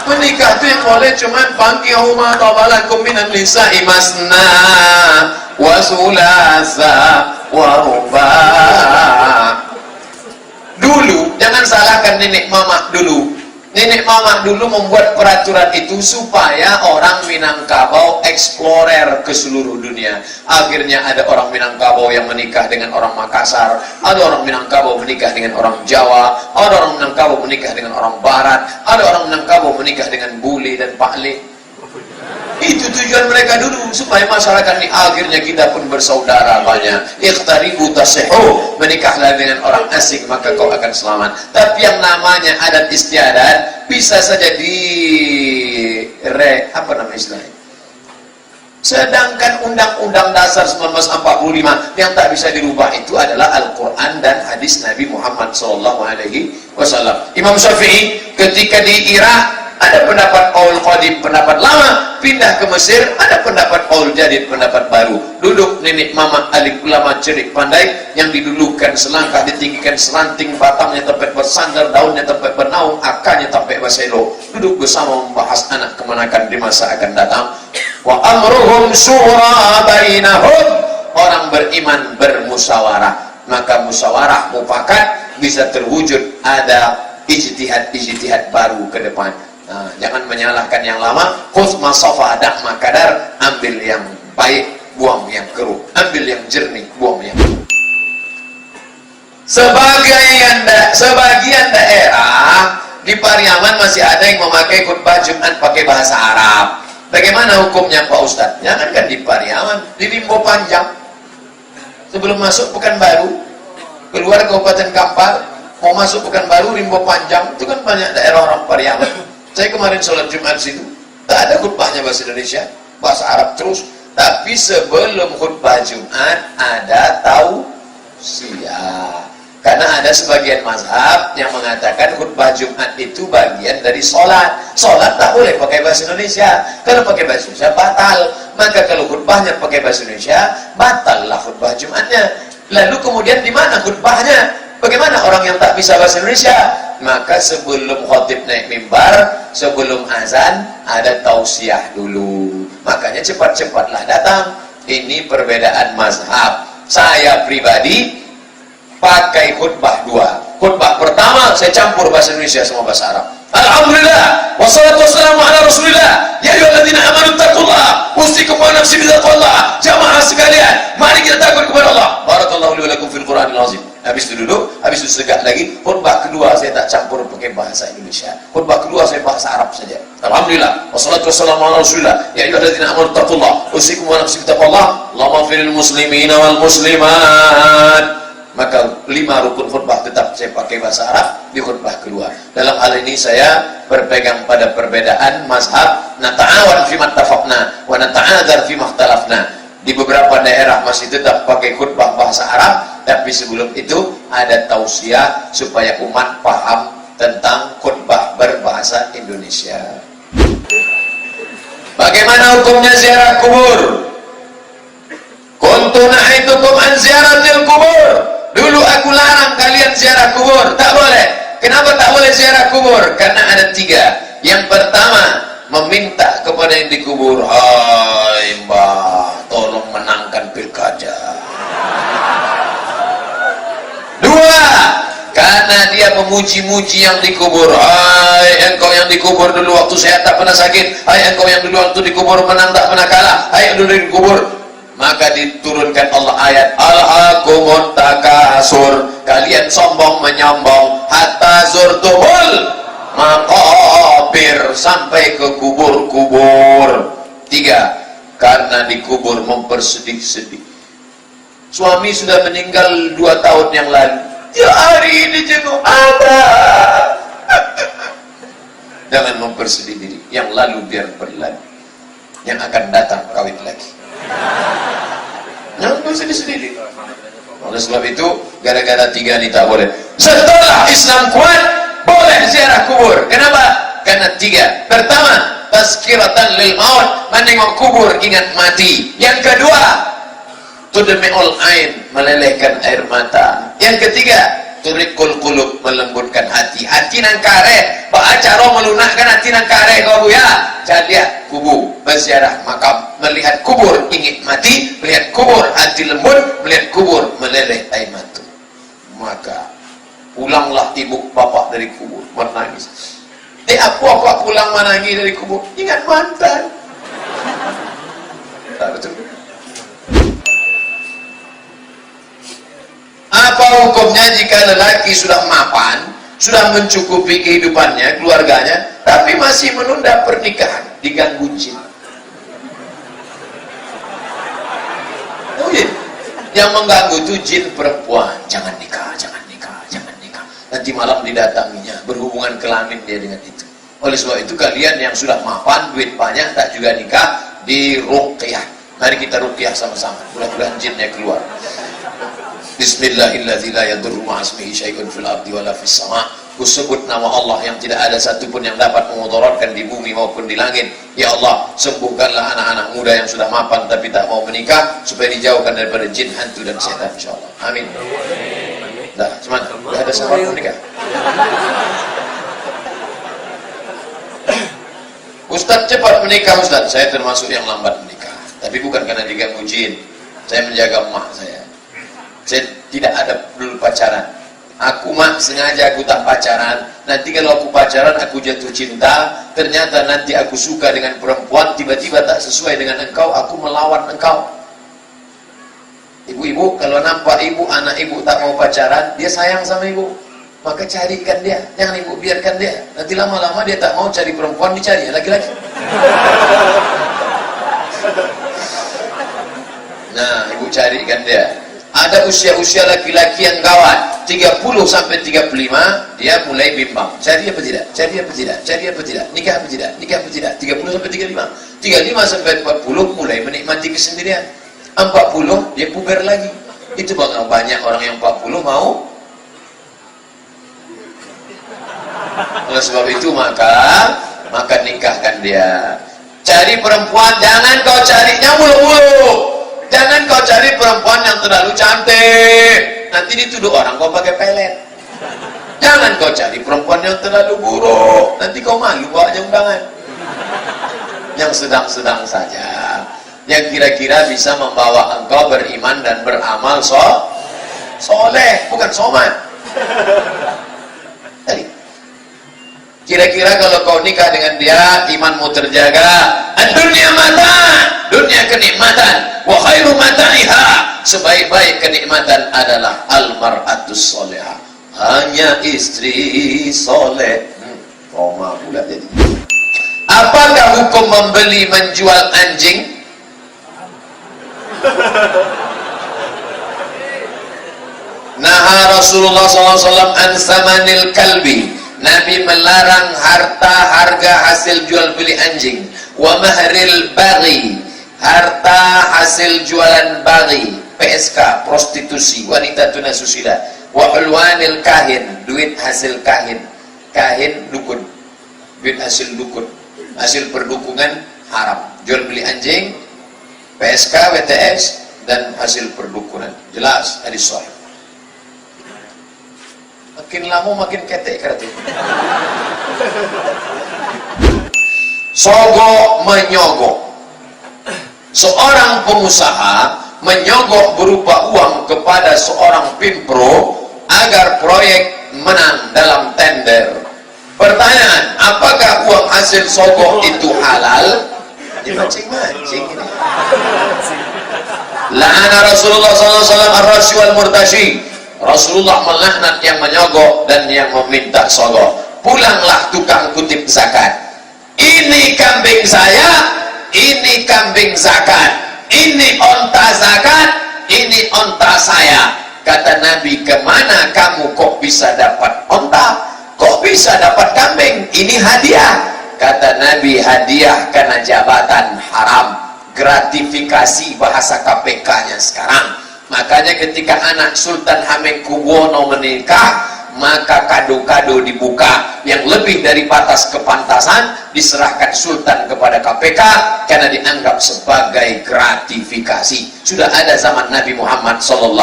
Menikah itu yang boleh cuman fankihu ma tabalakum minan nisa'i masna wa sulasa wa ruba'. Dulu, jangan salahkan nenek mama dulu. Nenek mama dulu membuat peraturan itu supaya orang Minangkabau explorer ke seluruh dunia. Akhirnya ada orang Minangkabau yang menikah dengan orang Makassar, ada orang Minangkabau menikah dengan orang Jawa, ada orang Minangkabau menikah dengan orang Barat, ada orang Minangkabau menikah dengan bule dan pakle. Itu tujuan mereka dulu, supaya masyarakat ini akhirnya kita pun bersaudara banyak. Iqtaribu tasihu, menikahlah dengan orang asing maka kau akan selamat. Tapi yang namanya adat istiadat bisa saja apa nama istilahnya? Sedangkan Undang-Undang Dasar 1945 yang tak bisa dirubah itu adalah Al-Quran dan hadis Nabi Muhammad SAW. Imam Syafi'i ketika di Irak ada pendapat Qaul Qadim, pendapat lama, pindah ke Mesir, ada pendapat Qaul Jadid, pendapat baru. Duduk nenek mama alim ulama cerik pandai yang didulukan selangkah, ditinggikan selanting, batangnya tempat bersandar, daunnya tempat bernaung, akarnya tempat berselo. Duduk bersama membahas anak kemanakan di masa akan datang. Wa amruhum syura bainahum. Orang beriman bermusyawarah, maka musyawarah mufakat bisa terwujud ada ijtihad baru ke depan. Nah, jangan menyalahkan yang lama. Khudh ma safa dak makadar, ambil yang baik, buang yang keruh. Ambil yang jernih, buang yang keruh. Sebagian daerah di Pariaman masih ada yang memakai khutbah Jumat pakai bahasa Arab. Bagaimana hukumnya Pak Ustadz? Jangankan di Pariaman, di Limbo Panjang. Sebelum masuk Pekanbaru, keluar Kabupaten Kampar, mau masuk Pekanbaru, Limbo Panjang, itu kan banyak daerah orang Pariaman. Saya kemarin sholat Jumat situ, tak ada khutbahnya bahasa Indonesia, bahasa Arab terus. Tapi sebelum khutbah Jumat ada tausiah. Karena ada sebagian mazhab yang mengatakan khutbah Jumat itu bagian dari sholat. Sholat tak boleh pakai bahasa Indonesia. Kalau pakai bahasa Indonesia batal. Maka kalau khutbahnya pakai bahasa Indonesia, batallah khutbah Jumatnya. Lalu kemudian di mana khutbahnya? Bagaimana orang yang tak bisa bahasa Indonesia? Maka sebelum khatib naik mimbar, sebelum azan, ada tausiah dulu. Makanya cepat-cepatlah datang. Ini perbedaan mazhab. Saya pribadi pakai khutbah dua. Khutbah pertama saya campur bahasa Indonesia sama bahasa Arab. Alhamdulillah, wassalatu wassalamu ala Rasulillah. Ya ayyuhalladzina amanu taqullah, usikum wa nafsi bittaqwallah. Jamaah sekalian, mari kita takut kepada Allah. Barakallahu li wa lakum fil Qur'anil azim. Habis itu duduk, habis itu segak lagi. Khutbah kedua saya tak campur pakai bahasa Indonesia. Khutbah kedua saya bahasa Arab saja. Alhamdulillah, wassalatu wassalamu ala Rasulillah. Ya ayyuhalladzina amanu taqullah, usikum wa nafsi bittaqwallah. Allahumma firil muslimina wal muslimat. Maka 5 rukun khutbah tetap saya pakai bahasa Arab di khutbah kedua. Dalam hal ini saya berpegang pada perbedaan mazhab, nata'awan fi mattafaqna wa nata'adzar fi makhtalafna. Di beberapa daerah masih tetap pakai khutbah bahasa Arab, tapi sebelum itu ada tausiah supaya umat paham tentang khutbah berbahasa Indonesia. Bagaimana hukumnya ziarah kubur? Kuntu nahitukum an ziaratil kubur. Dulu aku larang kalian ziarah kubur, tak boleh. Kenapa tak boleh ziarah kubur? Karena ada 3. Yang pertama, meminta kepada yang dikubur, hai mbah, tolong menangkan pilkada. 2, karena dia memuji-muji yang dikubur, hai engkau yang dikubur dulu waktu saya tak pernah sakit, hai engkau yang dulu waktu dikubur menang tak pernah kalah, hai dulu dikubur. Maka diturunkan Allah ayat, alhaakumut takasur, kalian sombong menyombong, hatta zurtumul maqabir, sampai ke kubur-kubur. 3, karena dikubur mempersedih-sedih. Suami sudah meninggal 2 tahun yang lalu, ya hari ini jenguk ada. Jangan mempersedih diri, yang lalu biar berlalu, yang akan datang kawin lagi. Jangan sedih-sedih. Oleh sebab itu, gara-gara 3 ini tak boleh. Setelah Islam kuat, boleh ziarah kubur. Kenapa? Karena 3. Pertama, tazkiratan lil maut, menengok kubur ingat mati. Yang kedua, tudmi'ul ain, melelehkan air mata. Yang ketiga, turikul qulub, melembutkan hati. Hati nang kare, acara melunakkan hati nang kare kau ya. Jadi kubur, berziarah makam, melihat kubur ingin mati, melihat kubur hati lembut, melihat kubur meleleh air mata. Maka pulanglah ibu bapak dari kubur menangis. Di aku pulang manangi dari kubur, ingat mantan. Tak betul. Apa hukumnya jika lelaki sudah mapan, sudah mencukupi kehidupannya, keluarganya, tapi masih menunda pernikahan, diganggu jin? Oh iya, yang mengganggu itu jin perempuan. Jangan nikah, jangan nikah, jangan nikah. Nanti malam didatanginya, berhubungan kelamin dia dengan itu. Oleh sebab itu kalian yang sudah mapan, duit banyak, tak juga nikah, di ruqyah. Mari kita ruqyah sama-sama, mudah-mudahan jinnya keluar. Bismillahirrahmanirrahim. La yadurru ma'asmihi syai'un fil ardi wala fis sama'. Kusebut nama Allah yang tidak ada satupun yang dapat memudaratkan di bumi maupun di langit. Ya Allah, sembuhkanlah anak-anak muda yang sudah mapan tapi tak mau menikah, supaya dijauhkan daripada jin, hantu dan setan, insyaallah. Amin. Dah, cuman dah ada sahabat menikah. Ustaz cepat menikah Ustaz. Saya termasuk yang lambat menikah, tapi bukan karena diganggu jin. Saya menjaga emak saya. Saya tidak ada dulu pacaran. Aku mah sengaja aku tak pacaran. Nanti kalau aku pacaran, aku jatuh cinta. Ternyata nanti aku suka dengan perempuan, tiba-tiba tak sesuai dengan engkau, aku melawan engkau. Ibu-ibu, kalau nampak ibu, anak ibu tak mau pacaran, dia sayang sama ibu, maka carikan dia. Jangan ibu biarkan dia. Nanti lama-lama dia tak mau cari perempuan, dicari laki-laki. Nah, ibu carikan dia. Ada usia-usia laki-laki yang gawat, 30 sampai 35 dia mulai bimbang. Cari apa tidak? Cari apa tidak? Cari apa tidak? Nikah apa tidak? Nikah apa tidak? 30 sampai 35. 35 sampai 40 mulai menikmati kesendirian. 40 dia puber lagi. Itu banyak orang yang 40 mau. Oleh sebab itu maka nikahkan dia. Cari perempuan, jangan kau carinya mulu-mulu. Jangan kau cari perempuan yang terlalu cantik, nanti dituduh orang kau pakai pelet. Jangan kau cari perempuan yang terlalu buruk, nanti kau malu bawanya undangan. Yang sedang-sedang saja, yang kira-kira bisa membawa engkau beriman dan beramal soleh, bukan soman. Kira-kira kalau kau nikah dengan dia, imanmu terjaga. Dunia mata, dunia kenikmatan. Wa khairu mata'iha, sebaik-baik kenikmatan adalah al-mar'atus solehah, hanya istri soleh. Roma pula jadi. Apakah hukum membeli menjual anjing? Naha Rasulullah SAW an samanil kalbi. Nabi melarang harga hasil jual beli anjing. Wa mahril baghi, harta hasil jualan baghi, PSK, prostitusi, wanita tunasusila. Wa ulwanil kahin, duit hasil kahin, dukun, duit hasil dukun, hasil perdukungan haram. Jual beli anjing, PSK, WTS, dan hasil perdukunan. Jelas hadis sahih. Makin lama makin ketek kerja. Sogok menyogok. Seorang pengusaha menyogok berupa uang kepada seorang pimpro agar proyek menang dalam tender. Pertanyaan, apakah uang hasil sogok itu halal? Dimancing-mancing ini. La'ana Rasulullah SAW ar-rashi wal murtashi. Rasulullah melaknat yang menyogok dan yang meminta sogok. Pulanglah tukang kutip zakat. Ini kambing saya, ini kambing zakat, ini onta zakat, ini onta saya. Kata Nabi, kemana kamu kok bisa dapat onta? Kok bisa dapat kambing? Ini hadiah. Kata Nabi, hadiah karena jabatan haram. Gratifikasi bahasa KPK-nya sekarang. Makanya ketika anak Sultan Hamengkubuwono menikah, maka kado-kado dibuka yang lebih dari batas kepantasan diserahkan Sultan kepada KPK karena dianggap sebagai gratifikasi. Sudah ada zaman Nabi Muhammad SAW.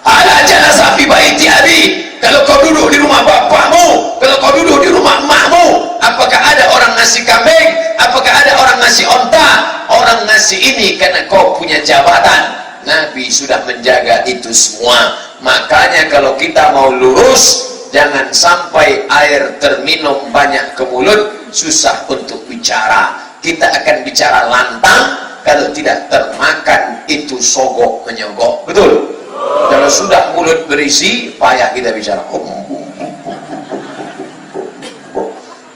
Ala jalasa fi baiti abi, kalau kau duduk di rumah bapakmu, kalau kau duduk di rumah emakmu, apakah ada orang ngasih kambing? Apakah ada orang ngasih onta? Orang ngasih ini karena kau punya jabatan. Nabi sudah menjaga itu semua. Makanya kalau kita mau lurus, jangan sampai air terminum banyak ke mulut, susah untuk bicara. Kita akan bicara lantang kalau tidak termakan itu sogok menyogok. Betul? Kalau sudah mulut berisi, payah kita bicara.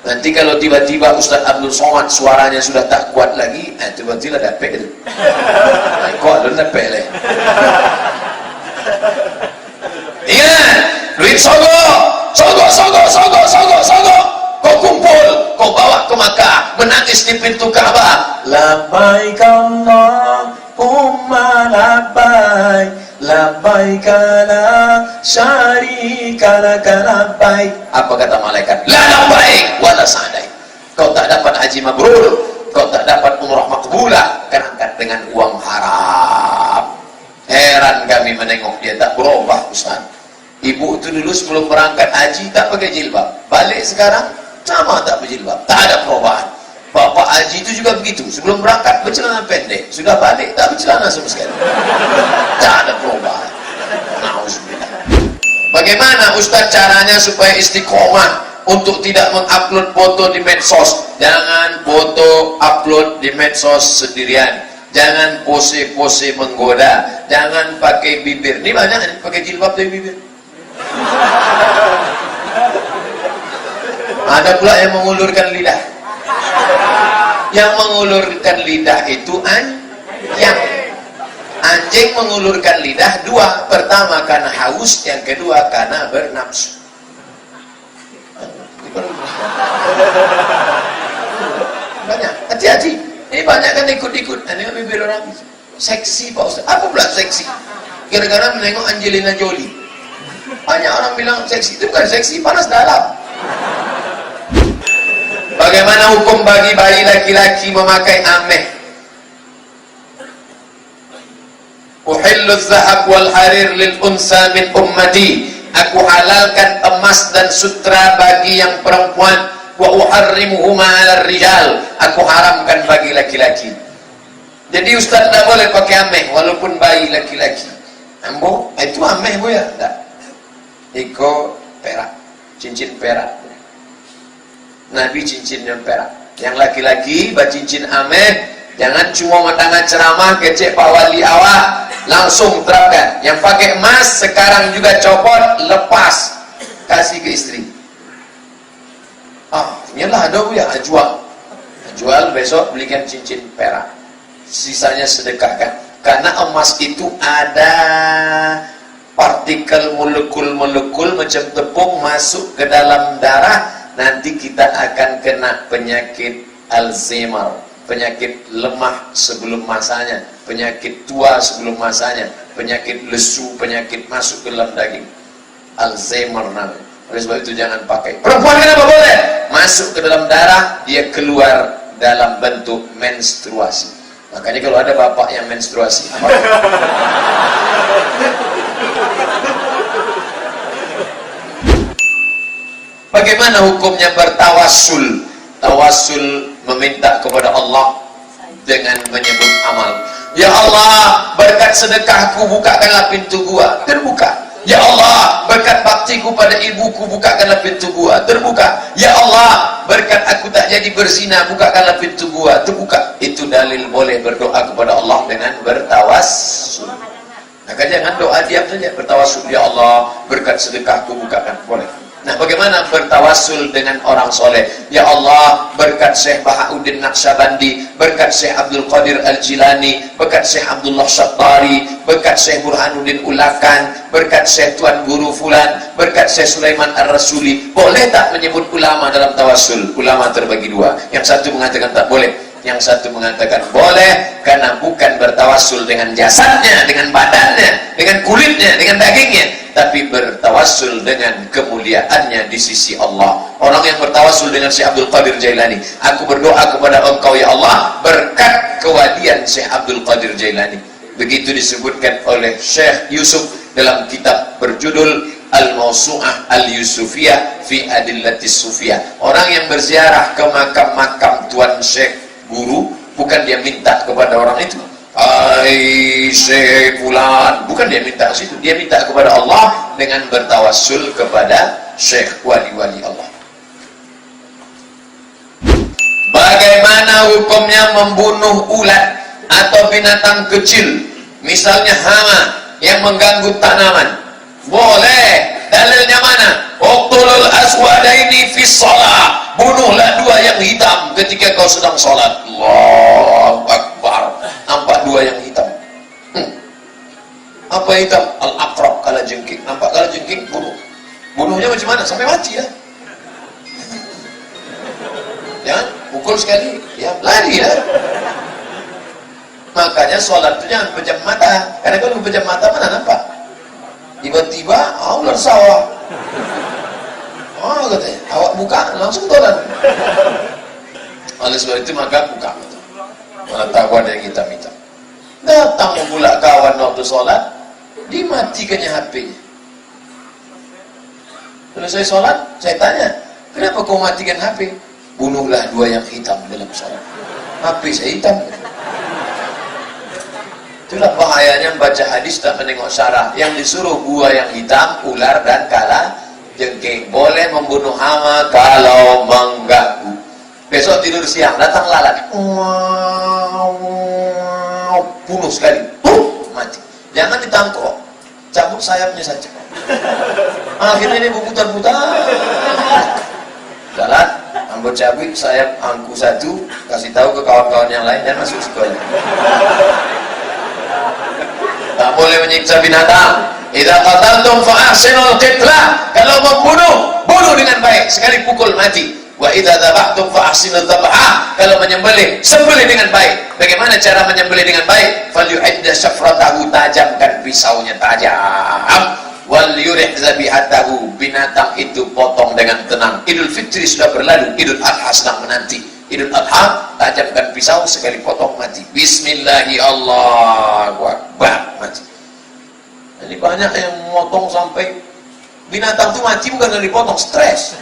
Nanti kalau tiba-tiba Ustaz Abdul Somad suaranya sudah tak kuat lagi, tiba-tiba ada pel. Kok ada pel? Ingat, duit sogok. Kau kumpul, kau bawa ke Makkah, menangis di pintu Ka'bah. Labbaik Allahumma labbaik, labbaik la syarika laka labbaik. Apa kata malaikat? La labbaik wala sa'daik. Kau tak dapat haji mabrur, kau tak dapat umrah makbulah, berangkat dengan uang haram. Heran kami menengok dia tak berubah, Ustaz. Ibu itu dulu sebelum berangkat haji tak pakai jilbab, balik sekarang sama tak berjilbab, tak ada perubahan. Bapak haji itu juga begitu, sebelum berangkat bercelana pendek, sudah balik tak bercelana sama sekali, tak ada perubahan. Bagaimana Ustaz caranya supaya istiqomah untuk tidak mengupload foto di medsos? Jangan foto upload di medsos sendirian, jangan pose-pose menggoda, jangan pakai bibir. Ini banyak nih pakai jilbab dari bibir. Ada pula yang mengulurkan lidah. Yang mengulurkan lidah itu anjing mengulurkan lidah dua. Pertama karena haus, yang kedua karena bernafsu. Banyak, hati-hati. Ini banyak kan ikut-ikut. Ini bibir orang seksi Pak Ustaz. Apa pula seksi? Gara-gara menengok Angelina Jolie. Banyak orang bilang seksi. Itu bukan seksi, panas dalam. Bagaimana hukum bagi bayi laki-laki memakai ameh? Uhillu zahab wal harir lil unsa min ummati. Aku halalkan emas dan sutra bagi yang perempuan. Wa uharrimuhuma 'alal rijal. Aku haramkan bagi laki-laki. Jadi Ustaz tak boleh pakai ameh walaupun bayi laki-laki. Ambo, itu ameh bu ya? Tak. Iko perak, cincin perak. Nabi cincinnya perak. Yang laki-laki bercincin ameh, jangan cuma matangnya ceramah kecek Pak Wali awak, langsung terapkan. Yang pakai emas sekarang juga copot, lepas, kasih ke istri. Inilah ada bu ya, jual besok belikan cincin perak, sisanya sedekahkan. Karena emas itu ada partikel molekul-molekul macam tepung masuk ke dalam darah. Nanti kita akan kena penyakit Alzheimer, penyakit lemah sebelum masanya, penyakit tua sebelum masanya, penyakit lesu, penyakit masuk ke dalam daging. Alzheimer namanya. Oleh sebab itu jangan pakai. Perempuan kenapa boleh? Masuk ke dalam darah, dia keluar dalam bentuk menstruasi. Makanya kalau ada bapak yang menstruasi, bagaimana hukumnya bertawassul? Tawassul meminta kepada Allah dengan menyebut amal. Ya Allah, berkat sedekahku bukakanlah pintu gua, terbuka. Ya Allah, berkat baktiku pada ibuku bukakanlah pintu gua, terbuka. Ya Allah, berkat aku tak jadi berzina bukakanlah pintu gua, terbuka. Itu dalil boleh berdoa kepada Allah dengan bertawassul. Maka jangan doa diam saja, bertawassul. Ya Allah, berkat sedekahku bukakan, boleh. Nah, bagaimana bertawassul dengan orang soleh? Ya Allah, berkat Syekh Bahauddin Naqsyabandi, berkat Syekh Abdul Qadir Al-Jilani, berkat Syekh Abdullah Syattari, berkat Syekh Burhanuddin Ulakan, berkat Syekh Tuan Guru Fulan, berkat Syekh Sulaiman Ar-Rasuli. Boleh tak menyebut ulama dalam tawassul? Ulama terbagi dua. Yang satu mengatakan tak boleh, yang satu mengatakan boleh, karena bukan bertawassul dengan jasadnya, dengan badannya, dengan kulitnya, dengan dagingnya, tapi bertawassul dengan kemuliaannya di sisi Allah. Orang yang bertawassul dengan Syekh Abdul Qadir Jailani, aku berdoa kepada engkau ya Allah berkat kewalian Syekh Abdul Qadir Jailani. Begitu disebutkan oleh Syekh Yusuf dalam kitab berjudul Al-Mawsu'ah Al-Yusufiyah fi Adillatis Sufiyah. Orang yang berziarah ke makam-makam Tuan Syekh Guru, bukan dia minta kepada orang itu, hai Syekh Fulan, bukan dia minta ke situ, dia minta kepada Allah dengan bertawassul kepada syekh wali-wali Allah. Bagaimana hukumnya membunuh ulat atau binatang kecil, misalnya hama yang mengganggu tanaman? Boleh. Dalilnya mana? Uqtulul aswadaini fi shalah. Bunuhlah dua yang hitam ketika kau sedang sholat. Allahu Akbar. Nampak dua yang hitam. Apa hitam? Al-aqrab, kalajengking. Nampak kalajengking, bunuh. Bunuhnya macam mana? Sampai mati ya. Jangan pukul sekali, ya lari ya. Makanya sholat itu jangan pejam mata. Karena kalau pejam mata mana nampak? Tiba-tiba, ular sawah. Oh katanya, awak buka langsung tolan. Oleh sebab itu maka buka. Mana tahu ada yang hitam-hitam. Datang pula kawan waktu sholat, dimatikannya HP-nya. Kalau saya sholat, saya tanya, kenapa kau matikan HP? Bunuhlah dua yang hitam dalam sholat. HP saya hitam. Itulah bahayanya membaca hadis tak menengok syarah. Yang disuruh buah yang hitam, ular dan kalajengking. Boleh membunuh hama kalau mengganggu. Besok tidur siang, datang lalat. Bunuh sekali. Mati. Jangan ditangkap. Cabut sayapnya saja. Akhirnya ini berputar-putar. Jalan, ambil cabut sayap angku satu, kasih tahu ke kawan-kawan yang lain dan masuk sekolah. Tak boleh menyiksa binatang. Idza qataltum fa ahsinul qitlah. Kalau membunuh, bunuh dengan baik. Sekali pukul mati. Wa idza dzabhtum fa ahsinul dzabhah. Kalau menyembelih, sembelih dengan baik. Bagaimana cara menyembelih dengan baik? Falyu'idda syafratahu, tajamkan pisaunya tajam. Wal yurih zabihatahu, binatang itu potong dengan tenang. Idul Fitri sudah berlalu, Idul Adha sedang menanti. Idul Adha, tajamkan pisau, sekali potong mati. Bismillahi Allahu Akbar, mati. Jadi banyak yang memotong sampai binatang itu mati bukan dari potong, stres.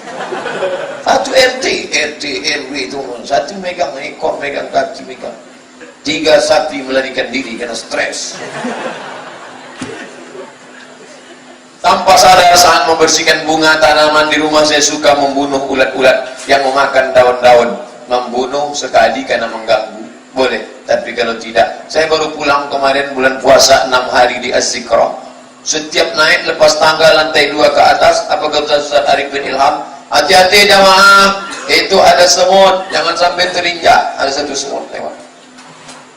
Satu RT RW itu satu megang ekor, megang kaki, megang. 3 sapi melarikan diri karena stres. Tanpa sadar saat membersihkan bunga tanaman di rumah, saya suka membunuh ulat-ulat yang memakan daun-daun. Membunuh sekali karena mengganggu boleh, tapi kalau tidak, saya baru pulang kemarin bulan puasa 6 hari di Az-Zikra. Setiap naik lepas tangga lantai 2 ke atas, apa kata Ustaz Arif bin Ilham, hati-hati jamaah, itu ada semut, jangan sampai terinjak. Ada satu semut lewat,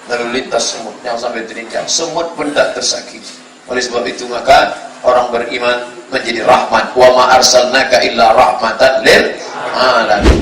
lalu lintas semut, jangan sampai terinjak. Semut pun tak tersakiti. Oleh sebab itu maka orang beriman menjadi rahmat. Wa ma arsalnaka illa rahmatan lil alamin.